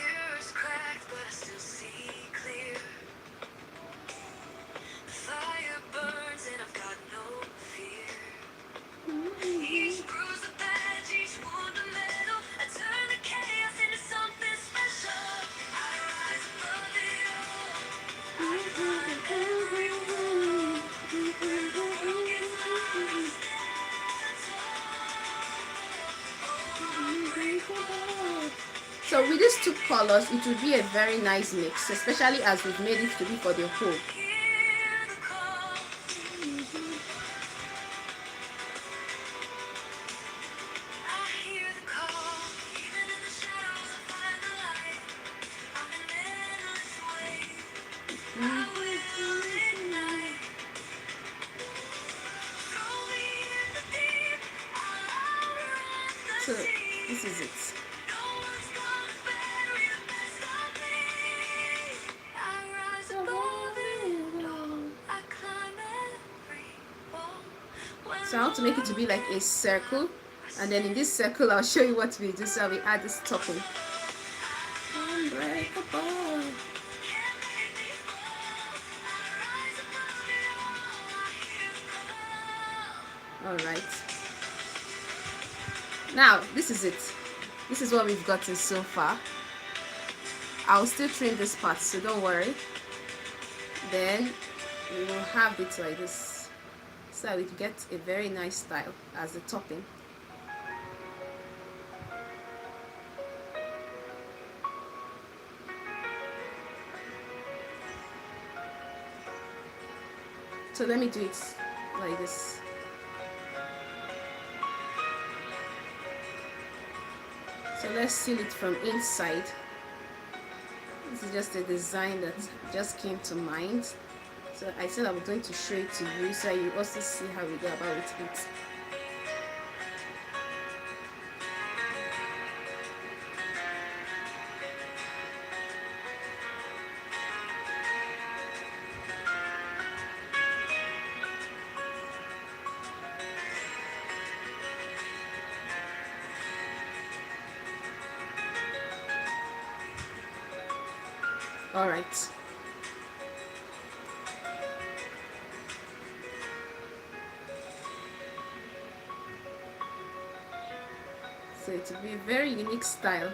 So with these two colors, it will be a very nice mix, especially as we've made it to be for the whole. So this is it. So I want to make it to be like a circle, and then in this circle I'll show you what we do. So we add this topping. Unbreakable. Alright. Now this is it. This is what we've gotten so far. I'll still trim this part, so don't worry. Then we will have it like this, so we get a very nice style as the topping. So let me do it like this. So let's seal it from inside. This is just a design that just came to mind. So I said I was going to show it to you so you also see how we go about with it. All right. So it will be a very unique style.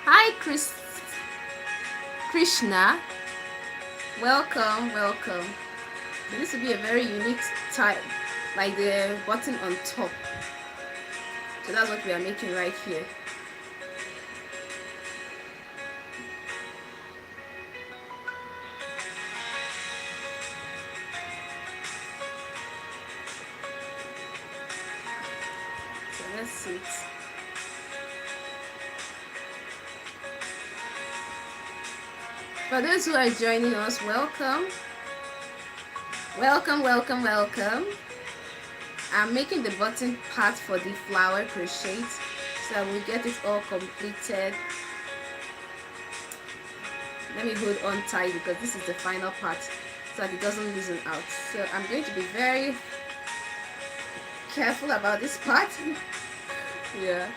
Hi, Krishna. Welcome, welcome. So this will be a very unique style, like the button on top. So that's what we are making right here. So let's see it. For those who are joining us, welcome. Welcome, welcome, welcome. I'm making the button part for the flower crochet so we'll get it all completed. Let me hold on tight because this is the final part so that it doesn't loosen out. So I'm going to be very careful about this part. Yeah.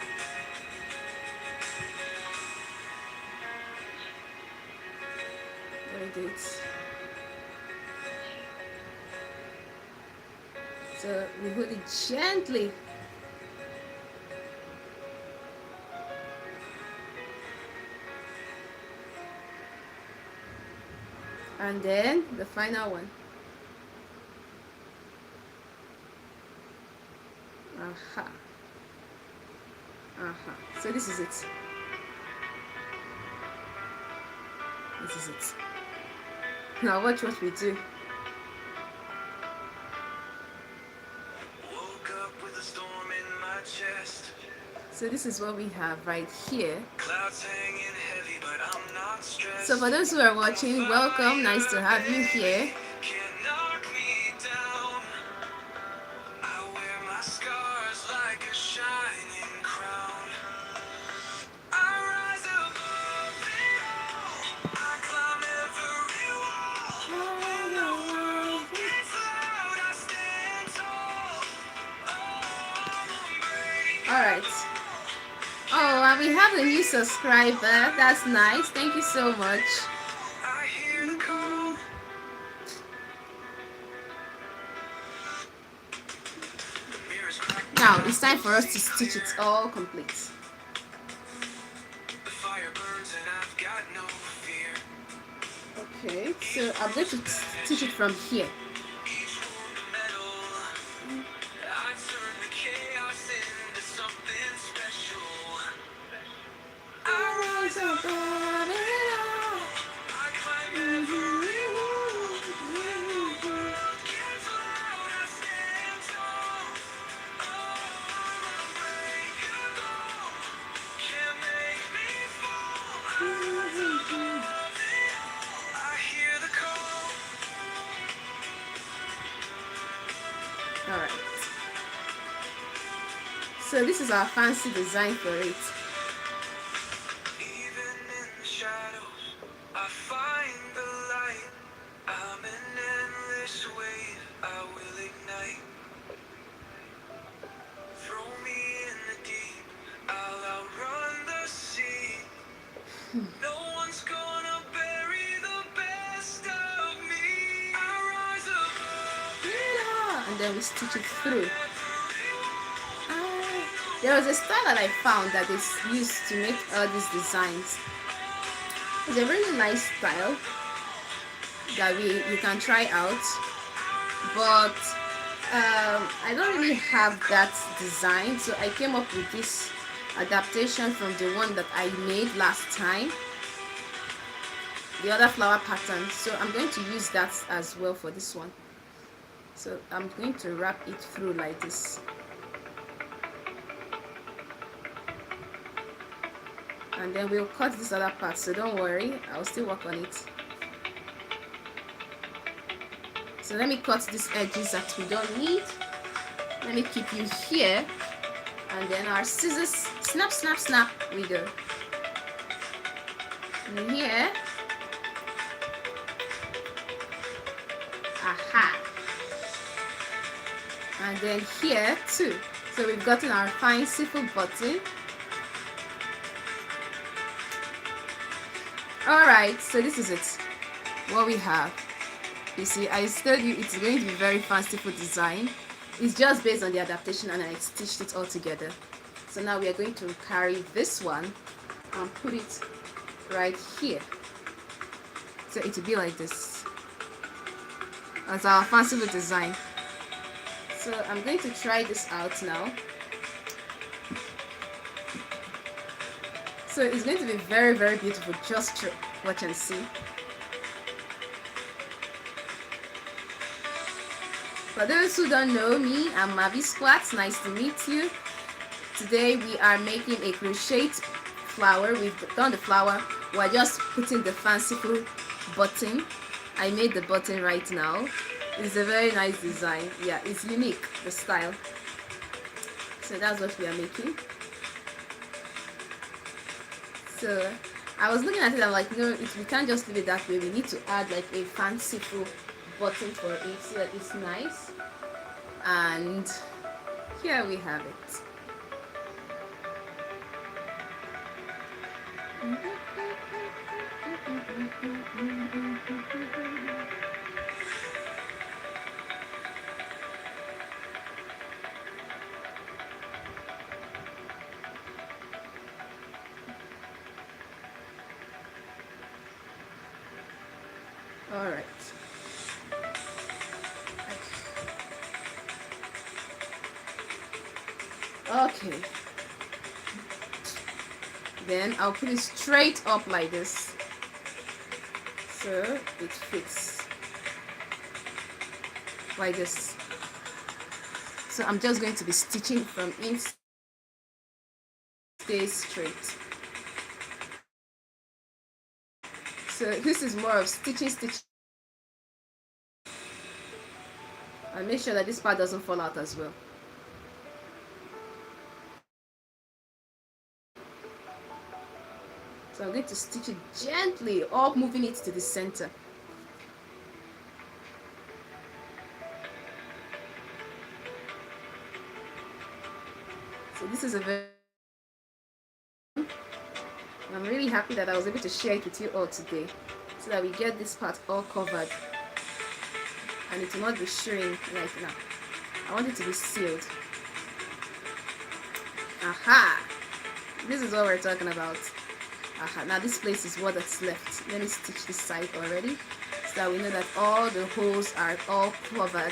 Very good. So we hold it gently. And then the final one. Aha. Aha. So this is it. This is it. Now watch what we do. Woke up with a storm in my chest. So this is what we have right here. Clouds hanging heavy, but I'm not stressed. So for those who are watching, welcome. Nice to have you here. Can't knock me down. I wear my scars like a shining crown. I rise above it all. I climb every wall. When the world gets loud, I stand tall. Oh, I'm unbreakable. All right. Oh, and we have a new subscriber. That's nice. Thank you so much. I hear the call. Mirrors crack. Now it's time for us to stitch it all complete. The fire burns and I've got no fear. Okay, so I'm going to stitch it from here. Each wound a medal. I turn the chaos into something special. I rise above it all. I climb every wall. When the world gets loud, I stand tall. Oh, I'm unbreakable. Can't make me fall. I rise above it all. I hear the call. All right. So this is our fancy design for it. Even in the shadows, I find the light. I'm an endless wave, I will ignite. Throw me in the deep, I'll outrun the sea. No one's gonna bury the best of me. I rise above it all. And then we stitch it through. There was a style that I found that is used to make all these designs. It's a really nice style that you can try out, but I don't really have that design, so I came up with this adaptation from the one that I made last time. the other flower pattern, so I'm going to use that as well for this one. So I'm going to wrap it through like this, and then we'll cut this other part, so don't worry, I'll still work on it. So let me cut these edges that we don't need. Let me keep you here, and then our scissors, snap snap snap, we go. And here, aha, and then here too. So we've gotten our fanciful button. Alright, so this is it, what we have. You see, I told you it's going to be very fanciful design. It's just based on the adaptation, and I stitched it all together. So now we are going to carry this one and put it right here. So it will be like this. That's our fanciful design. So I'm going to try this out now. So it's going to be very, very beautiful. Just watch and see. For those who don't know me, I'm Marvy Scoarts. Nice to meet you. Today we are making a crocheted flower. We've done the flower. We're just putting the fanciful button. I made the button right now. It's a very nice design. Yeah, it's unique, the style. So that's what we are making. So I was looking at it, I'm like, no, we can't just leave it that way. We need to add like a fanciful button for it so that it's nice. And here we have it. All right. Okay. Then I'll put it straight up like this, so it fits like this. So I'm just going to be stitching from inside, stay straight. So this is more of stitching, and make sure that this part doesn't fall out as well. So I'm going to stitch it gently, up, moving it to the center. So this is a very, I'm really happy that I was able to share it with you all today, so that we get this part all covered and it will not be showing right now. I want it to be sealed. Aha! This is what we're talking about. Aha, now this place is what that's left. Let me stitch this side already, so that we know that all the holes are all covered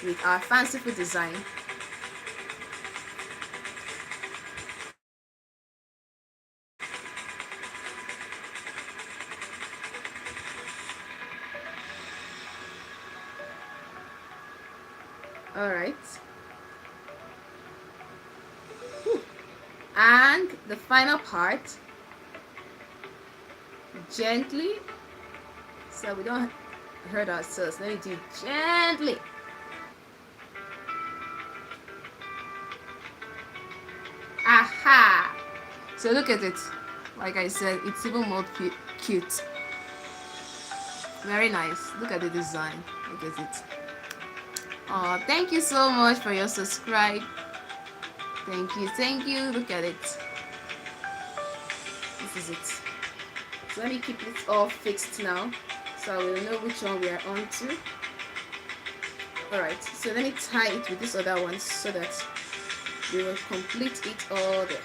with our fanciful design. Alright. And the final part, gently, so we don't hurt ourselves. Let me do it gently. Aha! So look at it. Like I said, it's even more cute. Very nice. Look at the design. Look at it. Oh, thank you so much for your subscribe. Thank you, thank you. Look at it. This is it. So let me keep it all fixed now, so I will know which one we are on to. Alright, so let me tie it with this other one so that we will complete it all there.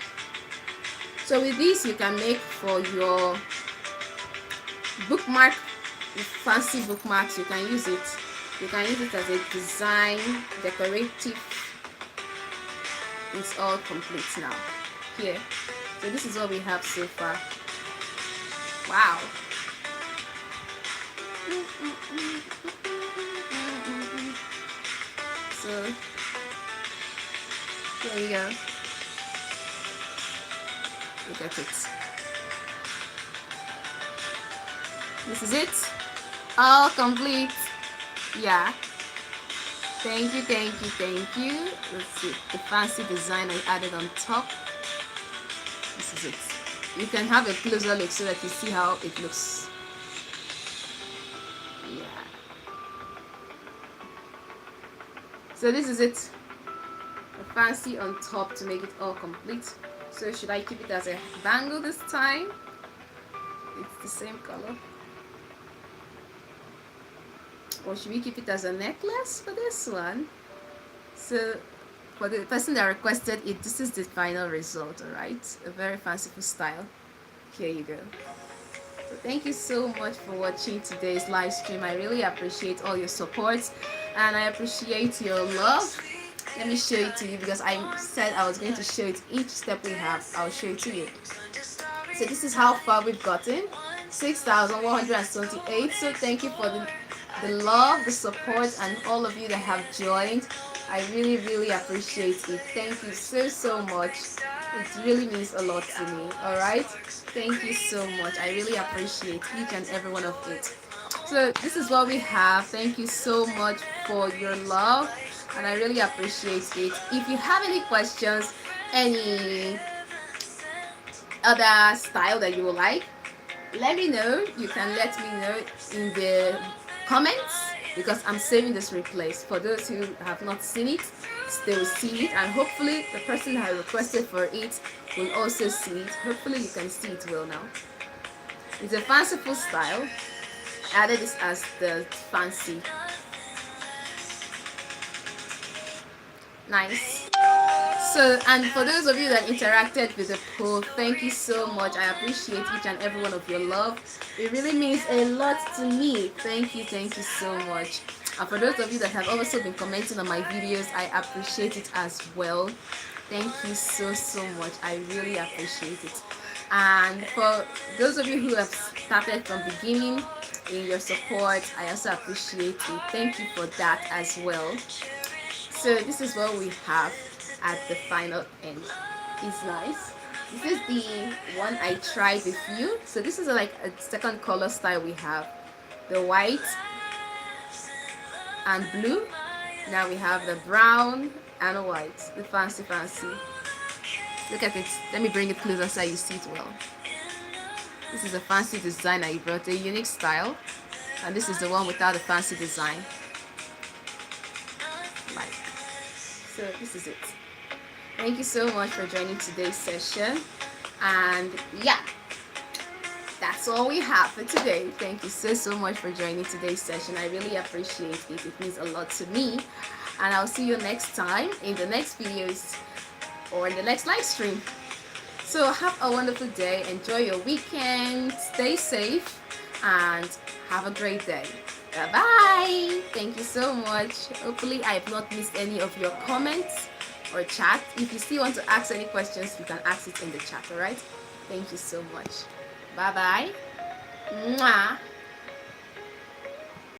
So with this, you can make for your bookmark, fancy bookmarks. You can use it. You can use it as a design, decorative. It's all complete now. Here. So this is what we have so far. Wow. So there you go. Look at it. This is it. All complete. Yeah. Thank you, thank you, thank you. Let's see the fancy design I added on top. This is it. You can have a closer look so that you see how it looks. Yeah. So this is it. A fancy on top to make it all complete. So should I keep it as a bangle this time? It's the same color. Or should we keep it as a necklace for this one? So for the person that requested it, this is the final result, alright? A very fanciful style. Here you go. So thank you so much for watching today's live stream. I really appreciate all your support and I appreciate your love. Let me show it to you because I said I was going to show it each step we have. I'll show it to you. So this is how far we've gotten. 6,178. So thank you for the love, the support, and all of you that have joined. I really, really appreciate it. Thank you so much. It really means a lot to me. Alright? Thank you so much. I really appreciate each and every one of it. So this is what we have. Thank you so much for your love and I really appreciate it. If you have any questions, any other style that you would like, let me know. You can let me know in the comments because I'm saving this replay. For those who have not seen it, they will see it and hopefully the person that requested for it will also see it. Hopefully you can see it well now. It's a fanciful style. I added this as the fancy. Nice. So, and for those of you that interacted with the poll, thank you so much. I appreciate each and every one of your love. It really means a lot to me. Thank you so much. And for those of you that have also been commenting on my videos, I appreciate it as well. Thank you so much. I really appreciate it. And for those of you who have started from beginning in your support, I also appreciate it. Thank you for that as well. So this is what we have at the final end. It's nice. This is the one I tried with you. So this is like a second color style we have. The white and blue. Now we have the brown and white. The fancy. Look at it. Let me bring it closer so you see it well. This is a fancy design I brought, a unique style. And this is the one without the fancy design. Like. So this is it. Thank you so much for joining today's session. And yeah, that's all we have for today. Thank you so much for joining today's session. I really appreciate it. It means a lot to me. And I'll see you next time in the next videos or in the next live stream. So have a wonderful day. Enjoy your weekend. Stay safe and have a great day. Bye-bye. Thank you so much. Hopefully I have not missed any of your comments or chat. If you still want to ask any questions, you can ask it in the chat, alright? Thank you so much. Bye-bye. Mwah.